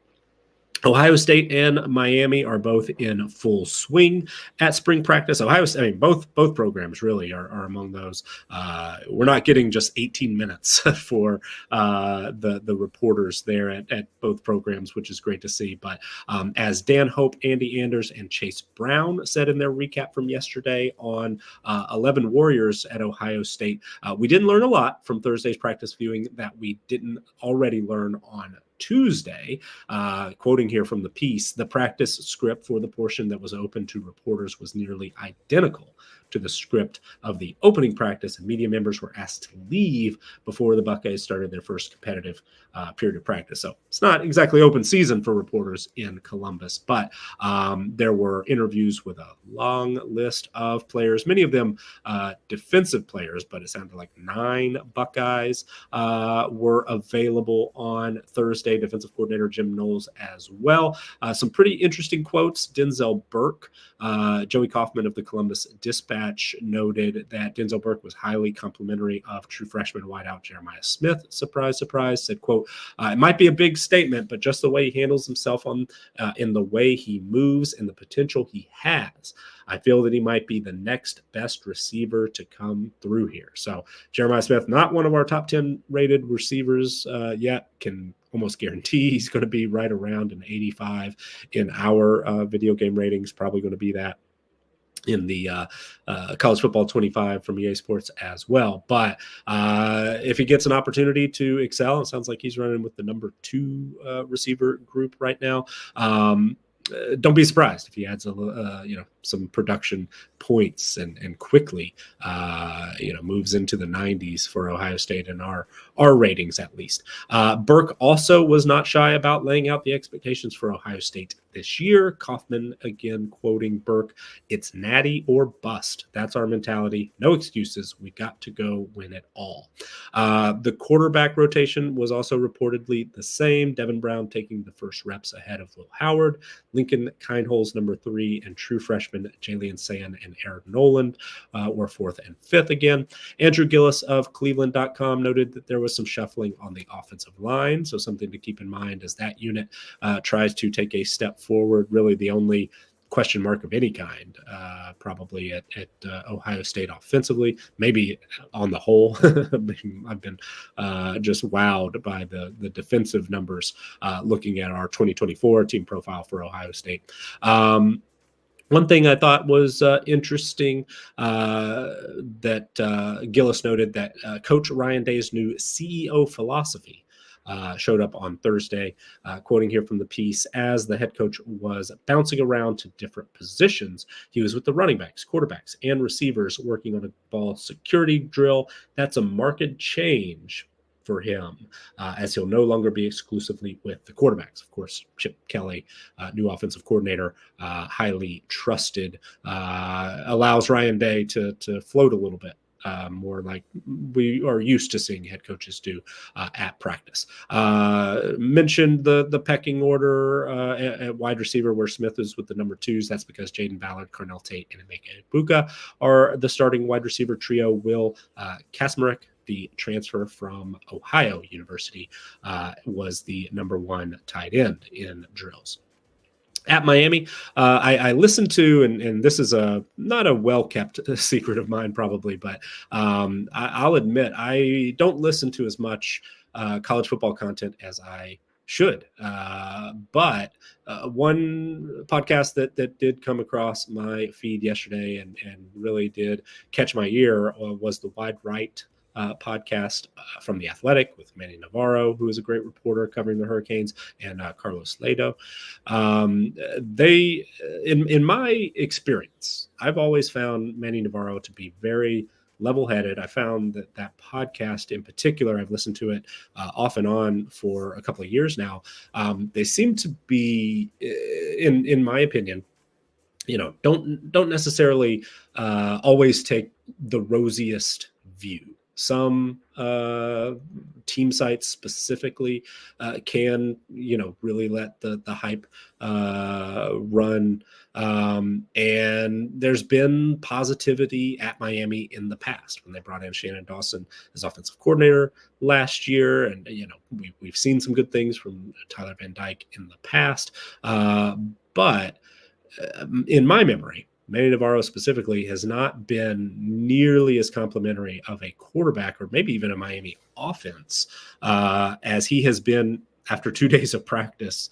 Ohio State and Miami are both in full swing at spring practice. Both programs really are among those. We're not getting just 18 minutes for the reporters there at both programs, which is great to see. But as Dan Hope, Andy Anders, and Chase Brown said in their recap from yesterday on 11 Warriors at Ohio State, we didn't learn a lot from Thursday's practice viewing that we didn't already learn on Tuesday. Quoting here from the piece, the practice script for the portion that was open to reporters was nearly identical to the script of the opening practice, and media members were asked to leave before the Buckeyes started their first competitive period of practice. So it's not exactly open season for reporters in Columbus, but there were interviews with a long list of players, many of them defensive players, but it sounded like 9 Buckeyes were available on Thursday. Defensive coordinator Jim Knowles as well. Some pretty interesting quotes. Denzel Burke, Joey Kaufman of the Columbus Dispatch, noted that Denzel Burke was highly complimentary of true freshman wideout Jeremiah Smith. Surprise, surprise. Said, quote, it might be a big statement, but just the way he handles himself in the way he moves and the potential he has, I feel that he might be the next best receiver to come through here. So Jeremiah Smith, not one of our top 10 rated receivers yet, can almost guarantee he's going to be right around an 85 in our video game ratings, probably going to be that in the College Football 25 from EA Sports as well. But if he gets an opportunity to excel, it sounds like he's running with the number 2 receiver group right now. Don't be surprised if he adds some production points and quickly moves into the 90s for Ohio State in our ratings at least. Burke also was not shy about laying out the expectations for Ohio State this year. Kaufman again quoting Burke, "It's natty or bust. That's our mentality. No excuses. We got to go win it all." The quarterback rotation was also reportedly the same. Devin Brown taking the first reps ahead of Will Howard. Lincoln Kindholz, number 3, and true freshmen Jalen Sand and Aaron Noland were 4th and 5th again. Andrew Gillis of Cleveland.com noted that there was some shuffling on the offensive line, so something to keep in mind as that unit tries to take a step forward. Really the only question mark of any kind, probably at Ohio State offensively, maybe on the whole. I've been just wowed by the defensive numbers looking at our 2024 team profile for Ohio State. One thing I thought was interesting that Gillis noted that Coach Ryan Day's new CEO philosophy showed up on Thursday, quoting here from the piece, "As the head coach was bouncing around to different positions, he was with the running backs, quarterbacks, and receivers working on a ball security drill. That's a marked change for him, as he'll no longer be exclusively with the quarterbacks." Of course, Chip Kelly, new offensive coordinator, highly trusted, allows Ryan Day to float a little bit. More like we are used to seeing head coaches do at practice. Mentioned the pecking order at wide receiver where Smith is with the number 2s. That's because Jaden Ballard, Carnell Tate, and Emeka Egbuka are the starting wide receiver trio. Will Kasmarek, the transfer from Ohio University, was the number 1 tight end in drills. At Miami, I listened to, and this is not a well-kept secret of mine probably, but I'll admit I don't listen to as much college football content as I should. But one podcast that did come across my feed yesterday and really did catch my ear was the Wide Right podcast from The Athletic with Manny Navarro, who is a great reporter covering the Hurricanes, and Carlos Ledo. They, in my experience, I've always found Manny Navarro to be very level-headed. I found that podcast in particular, I've listened to it off and on for a couple of years now. They seem to be, in my opinion, don't necessarily always take the rosiest view. Some team sites specifically can, really let the hype run. And there's been positivity at Miami in the past when they brought in Shannon Dawson as offensive coordinator last year. And, we've seen some good things from Tyler Van Dyke in the past. But in my memory, Manny Navarro specifically has not been nearly as complimentary of a quarterback or maybe even a Miami offense as he has been after 2 days of practice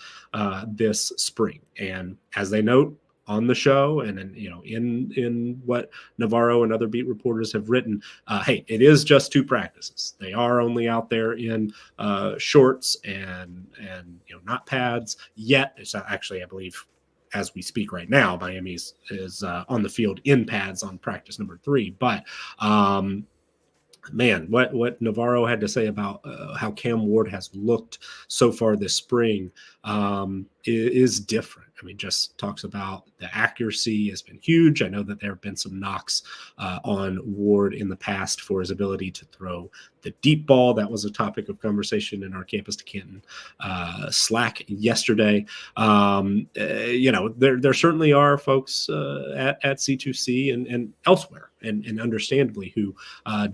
this spring. And as they note on the show and in what Navarro and other beat reporters have written, hey, it is just 2 practices. They are only out there in shorts and not pads yet. It's actually, I believe, as we speak right now, Miami is on the field in pads on practice number 3. But man, what Navarro had to say about how Cam Ward has looked so far this spring is different. I mean, just talks about the accuracy has been huge. I know that there have been some knocks on Ward in the past for his ability to throw the deep ball. That was a topic of conversation in our Campus to Canton Slack yesterday. There certainly are folks at C2C and elsewhere, and understandably, who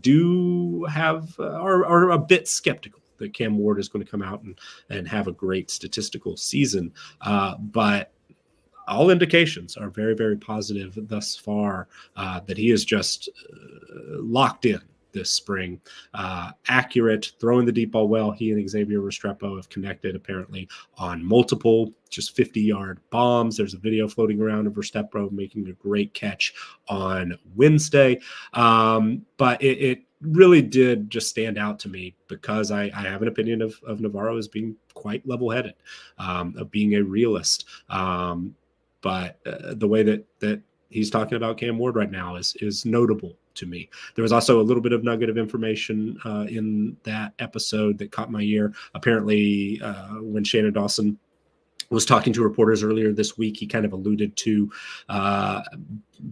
do have are a bit skeptical that Cam Ward is going to come out and have a great statistical season. But all indications are very, very positive thus far that he is just locked in this spring. Accurate, throwing the deep ball well. He and Xavier Restrepo have connected apparently on multiple just 50-yard bombs. There's a video floating around of Restrepo making a great catch on Wednesday. But it really did just stand out to me because I have an opinion of Navarro as being quite level-headed, of being a realist. But the way that he's talking about Cam Ward right now is notable to me. There was also a little bit of nugget of information in that episode that caught my ear. Apparently, when Shannon Dawson was talking to reporters earlier this week, he kind of alluded to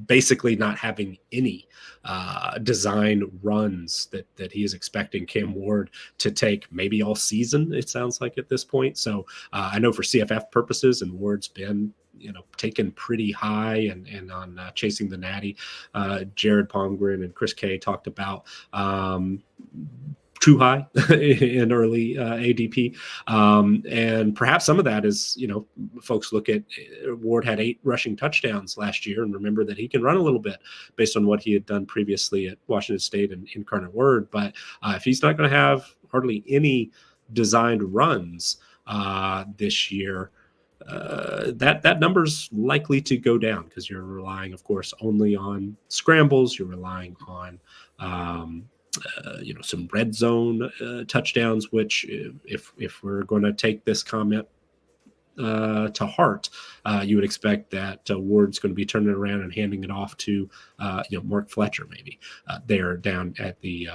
basically not having any design runs that he is expecting Cam Ward to take maybe all season, it sounds like at this point. So I know for CFF purposes, and Ward's been taken pretty high and on Chasing the Natty. Jared Palmgren and Chris Kay talked about too high in early ADP. And perhaps some of that is, folks look at Ward had 8 rushing touchdowns last year and remember that he can run a little bit based on what he had done previously at Washington State and Incarnate Word. But if he's not going to have hardly any designed runs this year, that number's likely to go down because you're relying, of course, only on scrambles. You're relying on some red zone touchdowns, which if we're going to take this comment to heart, you would expect that Ward's going to be turning it around and handing it off to Mark Fletcher maybe there down at the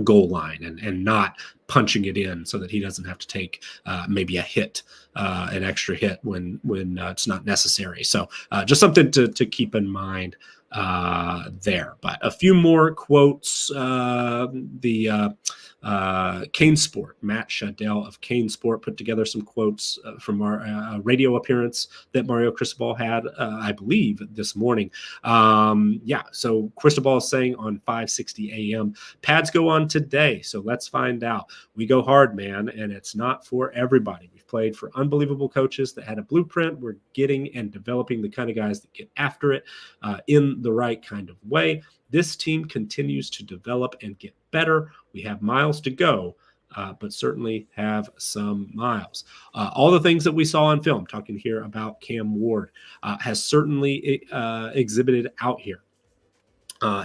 goal line and not punching it in so that he doesn't have to take maybe a hit, an extra hit when it's not necessary. So just something to keep in mind there. But a few more quotes. The Cane Sport, Matt Shadell of Cane Sport, put together some quotes from our radio appearance that Mario Cristobal had, I believe, this morning. So Cristobal is saying on 5:60 a.m., pads go on today, so let's find out. We go hard, man, and it's not for everybody. We've played for unbelievable coaches that had a blueprint. We're getting and developing the kind of guys that get after it in the right kind of way. This team continues to develop and get better. We have miles to go, but certainly have some miles. All the things that we saw on film, talking here about Cam Ward, has certainly exhibited out here.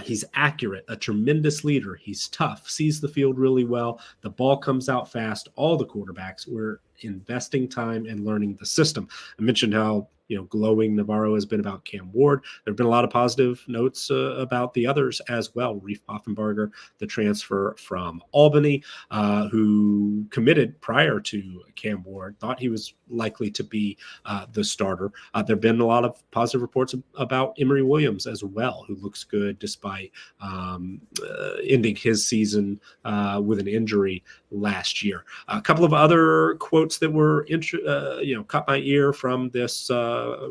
He's accurate, a tremendous leader. He's tough, sees the field really well. The ball comes out fast. All the quarterbacks were investing time and learning the system. I mentioned how glowing Navarro has been about Cam Ward. There have been a lot of positive notes about the others as well. Reef Offenbarger, the transfer from Albany, who committed prior to Cam Ward, thought he was likely to be the starter. There have been a lot of positive reports about Emory Williams as well, who looks good despite ending his season with an injury last year. A couple of other quotes that were caught my ear from this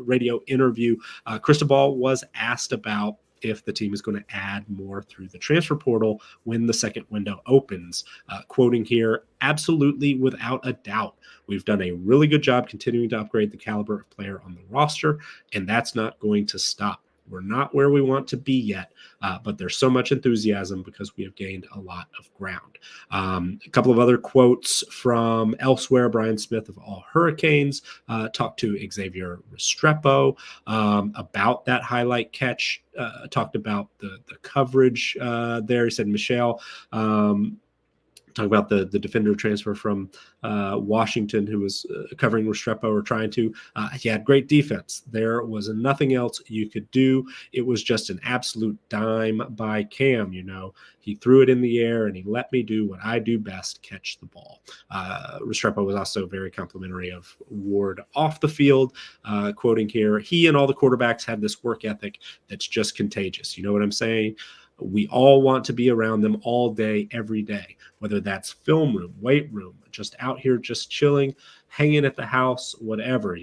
radio interview. Cristobal was asked about if the team is going to add more through the transfer portal when the second window opens. Quoting here, absolutely, without a doubt. We've done a really good job continuing to upgrade the caliber of player on the roster, and that's not going to stop. We're not where we want to be yet, but there's so much enthusiasm because we have gained a lot of ground. A couple of other quotes from elsewhere. Brian Smith of All Hurricanes talked to Xavier Restrepo about that highlight catch, talked about the coverage there. He said, Michelle, talk about the defender transfer from Washington who was covering Restrepo or trying to. He had great defense. There was nothing else you could do. It was just an absolute dime by Cam. He threw it in the air and he let me do what I do best, catch the ball. Restrepo was also very complimentary of Ward off the field, quoting here, he and all the quarterbacks have this work ethic that's just contagious. You know what I'm saying? We all want to be around them all day, every day, whether that's film room, weight room, just out here, just chilling. hanging at the house, whatever,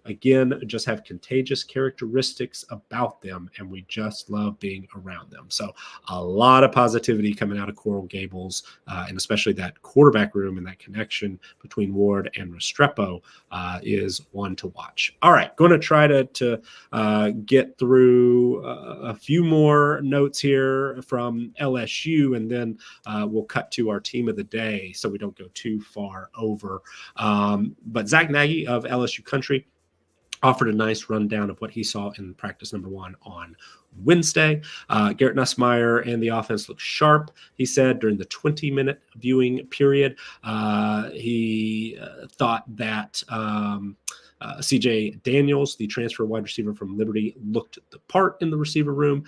again, just have contagious characteristics about them, and we just love being around them. So a lot of positivity coming out of Coral Gables, and especially that quarterback room and that connection between Ward and Restrepo is one to watch. All right, going to try to get through a few more notes here from LSU, and then we'll cut to our team of the day so we don't go too far over. But Zach Nagy of LSU Country offered a nice rundown of what he saw in practice number 1 on Wednesday. Garrett Nussmeier and the offense looked sharp, he said, during the 20-minute viewing period. He thought that CJ Daniels, the transfer wide receiver from Liberty, looked the part in the receiver room,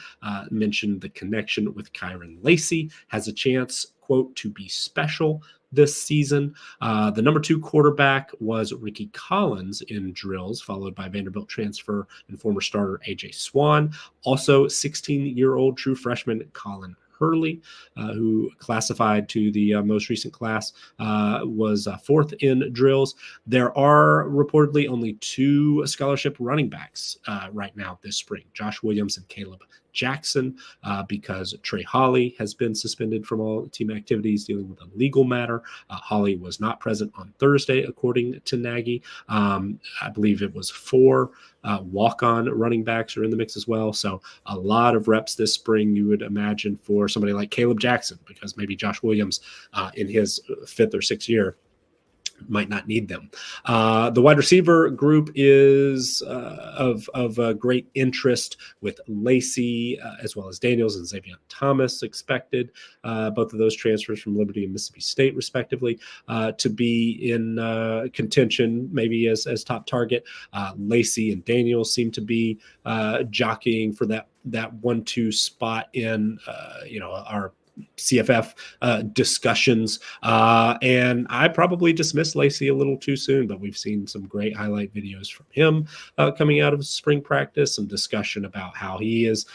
mentioned the connection with Kyron Lacey, has a chance, quote, to be special this season. The number 2 quarterback was Ricky Collins in drills, followed by Vanderbilt transfer and former starter AJ Swan. Also, 16-year-old true freshman Colin Hurley, who classified to the most recent class, was 4th in drills. There are reportedly only 2 scholarship running backs right now this spring, Josh Williams and Caleb Jackson, because Trey Hawley has been suspended from all team activities dealing with a legal matter. Hawley was not present on Thursday, according to Nagy. I believe it was 4 walk-on running backs are in the mix as well. So a lot of reps this spring, you would imagine, for somebody like Caleb Jackson, because maybe Josh Williams in his 5th or 6th year might not need them. The wide receiver group is of great interest, with Lacey as well as Daniels and Xavier Thomas expected, both of those transfers from Liberty and Mississippi State respectively, to be in contention, maybe as top target. Lacey and Daniels seem to be jockeying for that 1-2 spot in our CFF discussions. And I probably dismissed Lacey a little too soon, but we've seen some great highlight videos from him coming out of spring practice, some discussion about how he is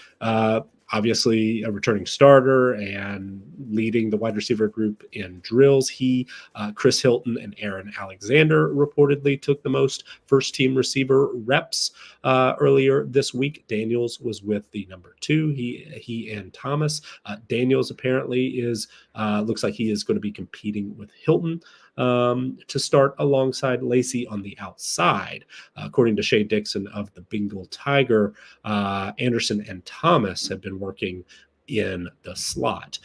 obviously a returning starter and leading the wide receiver group in drills. He, Chris Hilton, and Aaron Alexander reportedly took the most first-team receiver reps earlier this week. Daniels was with the number 2. He and Thomas. Daniels apparently is looks like he is going to be competing with Hilton to start alongside Lacey on the outside. According to Shea Dixon of the Bengal Tiger, Anderson and Thomas have been working in the slot.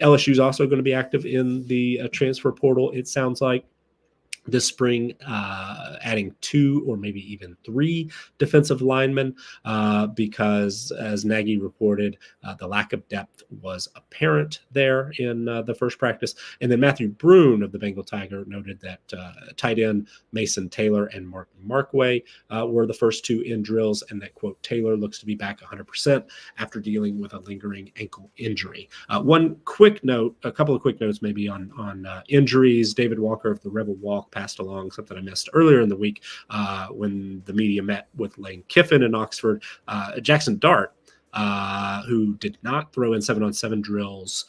LSU is also going to be active in the transfer portal, it sounds like, this spring, adding 2 or maybe even 3 defensive linemen, because, as Nagy reported, the lack of depth was apparent there in the first practice. And then Matthew Brune of the Bengal Tiger noted that tight end Mason Taylor and Martin Markway were the first 2 in drills, and that, quote, Taylor looks to be back 100% after dealing with a lingering ankle injury. A couple of quick notes maybe on injuries. David Walker of the Rebel Walk passed along something I missed earlier in the week when the media met with Lane Kiffin in Oxford. Jackson Dart, who did not throw in 7-on-7 drills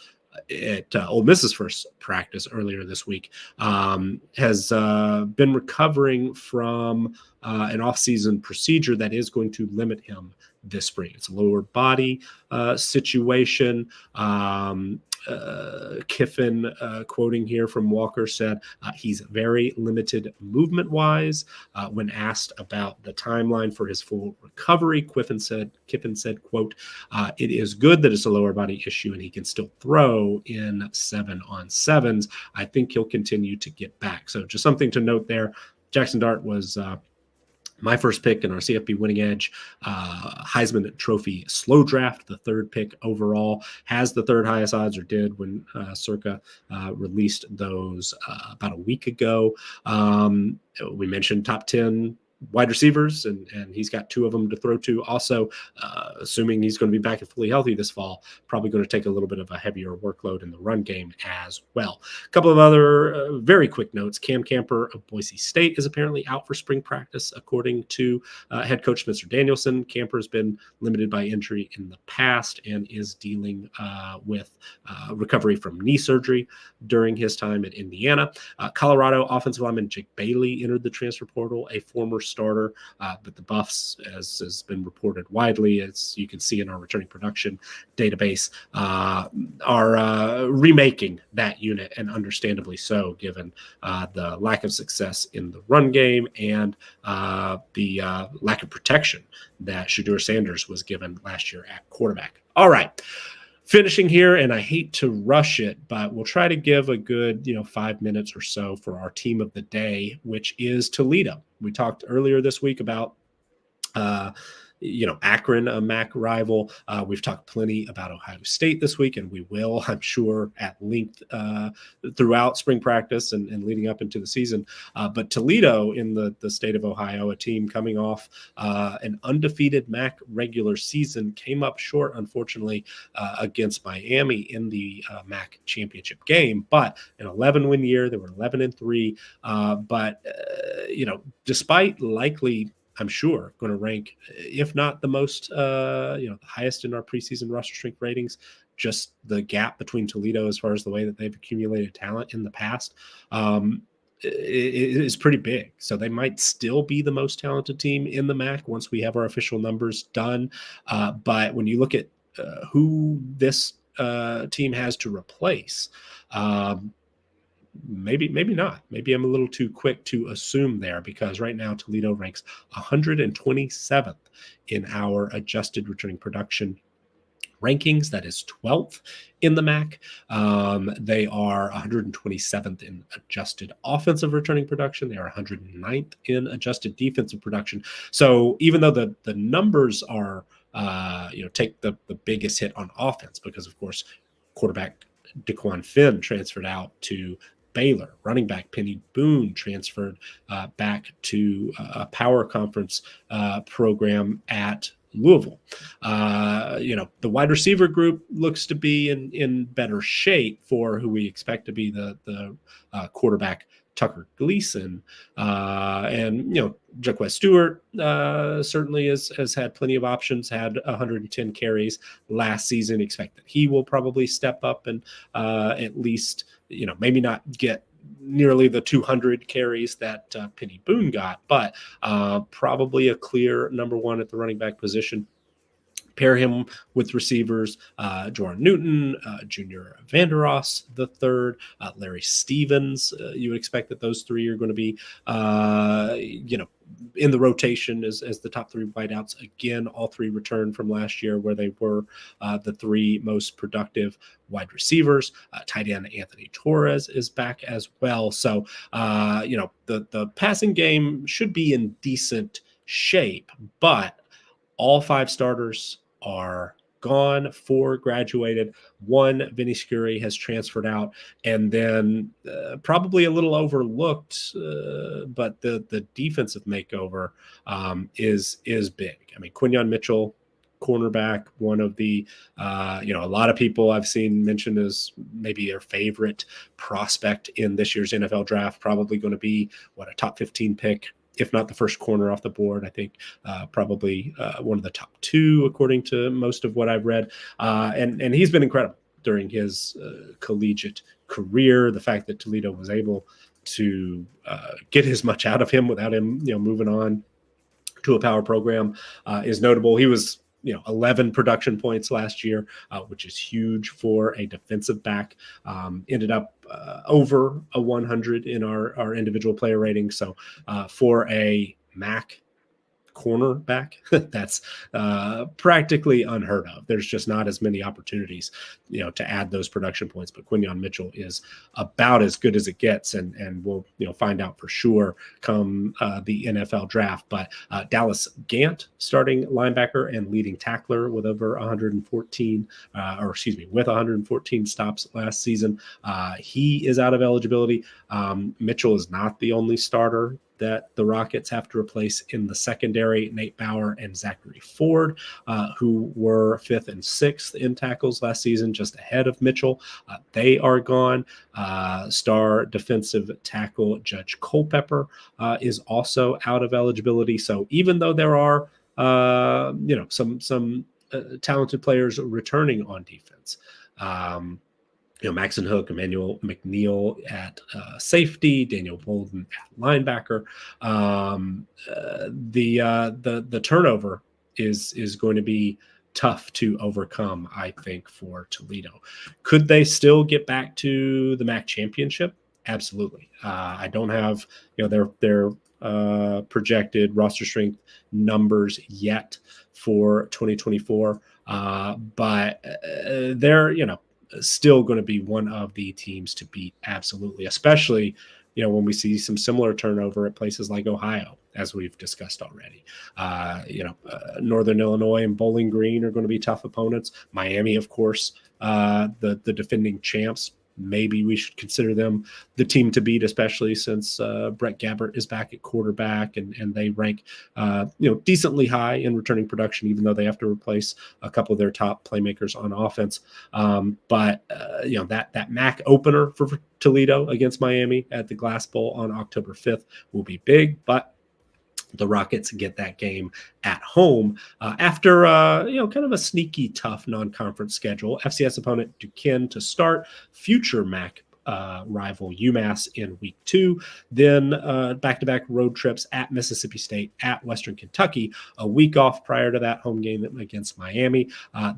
at Ole Miss's first practice earlier this week, has been recovering from an off-season procedure that is going to limit him this spring. It's a lower body situation. Kiffin, quoting here from Walker, said he's very limited movement-wise. When asked about the timeline for his full recovery, Kiffin said, quote, it is good that it's a lower body issue and he can still throw in 7-on-7s. I think he'll continue to get back. So just something to note there. Jackson Dart was my first pick in our CFB Winning Edge Heisman Trophy slow draft, the 3rd pick overall, has the 3rd highest odds, or did when Circa released those about a week ago. We mentioned top 10 wide receivers, and he's got 2 of them to throw to. Also, assuming he's going to be back and fully healthy this fall, probably going to take a little bit of a heavier workload in the run game as well. A couple of other very quick notes. Cam Camper of Boise State is apparently out for spring practice, according to head coach Mr. Danielson. Camper has been limited by injury in the past and is dealing with recovery from knee surgery during his time at Indiana. Colorado offensive lineman Jake Bailey entered the transfer portal, a former starter, but the Buffs, as has been reported widely, as you can see in our returning production database, are remaking that unit, and understandably so, given the lack of success in the run game and the lack of protection that Shedeur Sanders was given last year at quarterback. All right. Finishing here, and I hate to rush it, but we'll try to give a good 5 minutes or so for our team of the day, which is Toledo. We talked earlier this week about Akron, a MAC rival. We've talked plenty about Ohio State this week, and we will, I'm sure, at length throughout spring practice and leading up into the season. But Toledo in the state of Ohio, a team coming off an undefeated MAC regular season, came up short, unfortunately, against Miami in the MAC championship game. But an 11-win year, they were 11-3. But despite likely, I'm sure, going to rank, if not the most, the highest in our preseason roster strength ratings, just the gap between Toledo as far as the way that they've accumulated talent in the past is pretty big. So they might still be the most talented team in the MAC once we have our official numbers done. But when you look at who this team has to replace, maybe not. Maybe I'm a little too quick to assume there, because right now Toledo ranks 127th in our adjusted returning production rankings. That is 12th in the MAC. They are 127th in adjusted offensive returning production. They are 109th in adjusted defensive production. So even though the numbers are, take the biggest hit on offense, because of course quarterback DeQuan Finn transferred out to Baylor. Running back Penny Boone transferred back to a power conference program at Louisville. The wide receiver group looks to be in better shape for who we expect to be the quarterback Tucker Gleason. And Jaquez Stewart certainly has had plenty of options, had 110 carries last season. Expect that he will probably step up and at least, maybe not get nearly the 200 carries that Penny Boone got, but probably a clear number one at the running back position. Pair him with receivers, Jordan Newton, Junior Vandeross III, Larry Stevens. You would expect that those three are going to be, in the rotation as the top 3 wideouts. Again, all 3 returned from last year, where they were the 3 most productive wide receivers. Tight end Anthony Torres is back as well. So, the passing game should be in decent shape, but all 5 starters are gone. 4 graduated. 1, Vinny Scurry, has transferred out. And then probably a little overlooked, but the defensive makeover is big. I mean, Quinyon Mitchell, cornerback, one of the, a lot of people I've seen mentioned as maybe their favorite prospect in this year's NFL draft, probably going to be a top 15 pick, if not the first corner off the board. I think probably one of the top 2, according to most of what I've read. And he's been incredible during his collegiate career. The fact that Toledo was able to get as much out of him without him, moving on to a power program is notable. He was 11 production points last year, which is huge for a defensive back. Ended up over a 100 in our individual player rating. So for a MAC cornerback, that's practically unheard of. There's just not as many opportunities, to add those production points. But Quinyon Mitchell is about as good as it gets, and we'll find out for sure come the NFL draft. But Dallas Gant, starting linebacker and leading tackler with over 114, with 114 stops last season, he is out of eligibility. Mitchell is not the only starter that the Rockets have to replace in the secondary, Nate Bauer and Zachary Ford, who were 5th and 6th in tackles last season, just ahead of Mitchell. They are gone. Star defensive tackle Judge Culpepper is also out of eligibility. So even though there are some talented players returning on defense, Maxon Hook, Emmanuel McNeil at safety, Daniel Bolden at linebacker. The turnover is going to be tough to overcome, I think, for Toledo. Could they still get back to the MAC championship? Absolutely. I don't have their projected roster strength numbers yet for 2024, but they're still going to be one of the teams to beat, absolutely, especially when we see some similar turnover at places like Ohio, as we've discussed already. Northern Illinois and Bowling Green are going to be tough opponents. Miami, of course, the defending champs. Maybe we should consider them the team to beat, especially since Brett Gabbert is back at quarterback, and they rank decently high in returning production, even though they have to replace a couple of their top playmakers on offense. But that MAC opener for Toledo against Miami at the Glass Bowl on October 5th will be big, but the Rockets get that game at home after kind of a sneaky, tough non-conference schedule. FCS opponent Duquesne to start, future MAC rival UMass in week 2, then back-to-back road trips at Mississippi State, at Western Kentucky, a week off prior to that home game against Miami,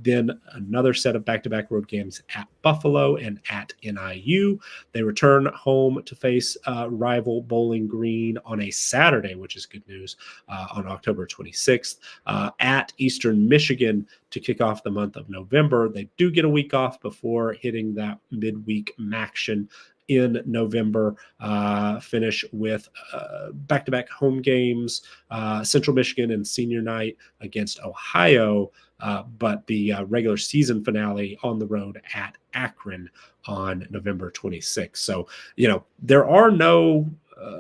then another set of back-to-back road games at Buffalo and at NIU. They return home to face rival Bowling Green on a Saturday, which is good news, on October 26th, at Eastern Michigan to kick off the month of November. They do get a week off before hitting that midweek MACtion in November. Finish with back-to-back home games, Central Michigan and senior night against Ohio, but the regular season finale on the road at Akron on November 26th. So, there are no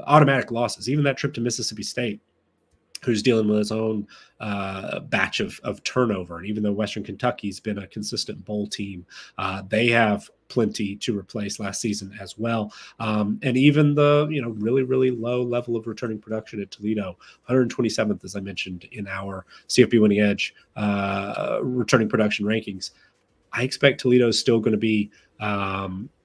automatic losses. Even that trip to Mississippi State, who's dealing with his own batch of turnover. And even though Western Kentucky's been a consistent bowl team, they have plenty to replace last season as well. And even the, really, really low level of returning production at Toledo, 127th, as I mentioned, in our CFB Winning Edge returning production rankings. I expect Toledo is still going to be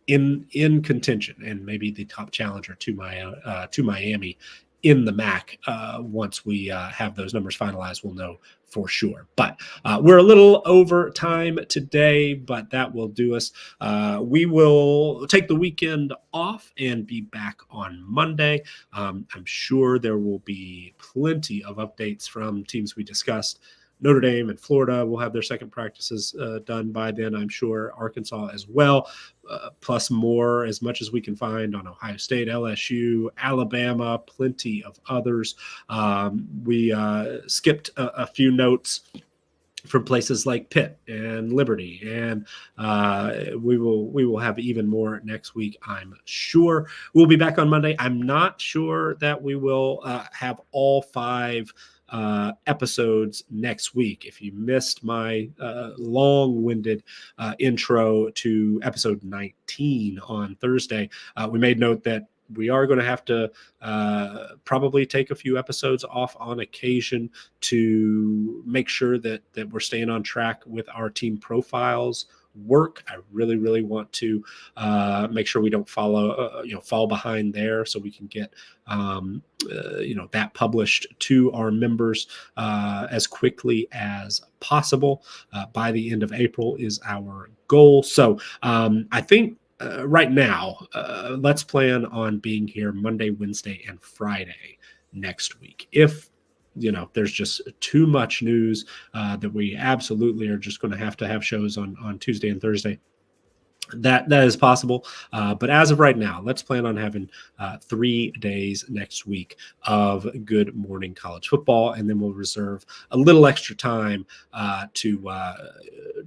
in contention and maybe the top challenger to Miami in the MAC. Once we have those numbers finalized, we'll know for sure. But we're a little over time today, but that will do us. We will take the weekend off and be back on Monday. I'm sure there will be plenty of updates from teams we discussed. Notre Dame and Florida will have their second practices done by then, I'm sure. Arkansas as well, plus more, as much as we can find on Ohio State, LSU, Alabama, plenty of others. We skipped a few notes from places like Pitt and Liberty, and we will have even more next week, I'm sure. We'll be back on Monday. I'm not sure that we will have all 5 episodes next week. If you missed my long-winded intro to episode 19 on Thursday, we made note that we are going to have to probably take a few episodes off on occasion to make sure that we're staying on track with our team profiles work. I really, really want to make sure we don't fall behind there, so we can get that published to our members as quickly as possible. By the end of April is our goal. So I think right now, let's plan on being here Monday, Wednesday, and Friday next week. If there's just too much news that we absolutely are just going to have shows on Tuesday and Thursday, that is possible. But as of right now, let's plan on having 3 days next week of Good Morning College Football, and then we'll reserve a little extra time to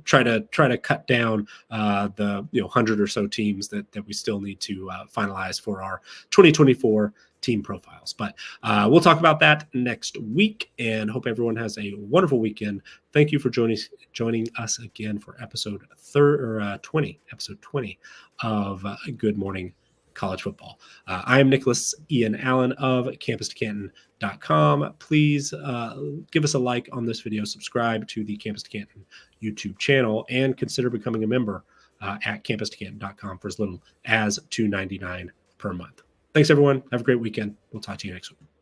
try to cut down the 100 or so teams that we still need to finalize for our 2024 team profiles. But we'll talk about that next week, and hope everyone has a wonderful weekend. Thank you for joining us again for episode 20 of Good Morning College Football. I am Nicholas Ian Allen of campus2canton.com. Please give us a like on this video, subscribe to the Campus to Canton YouTube channel, and consider becoming a member at campus2canton.com for as little as $2.99 per month. Thanks, everyone. Have a great weekend. We'll talk to you next week.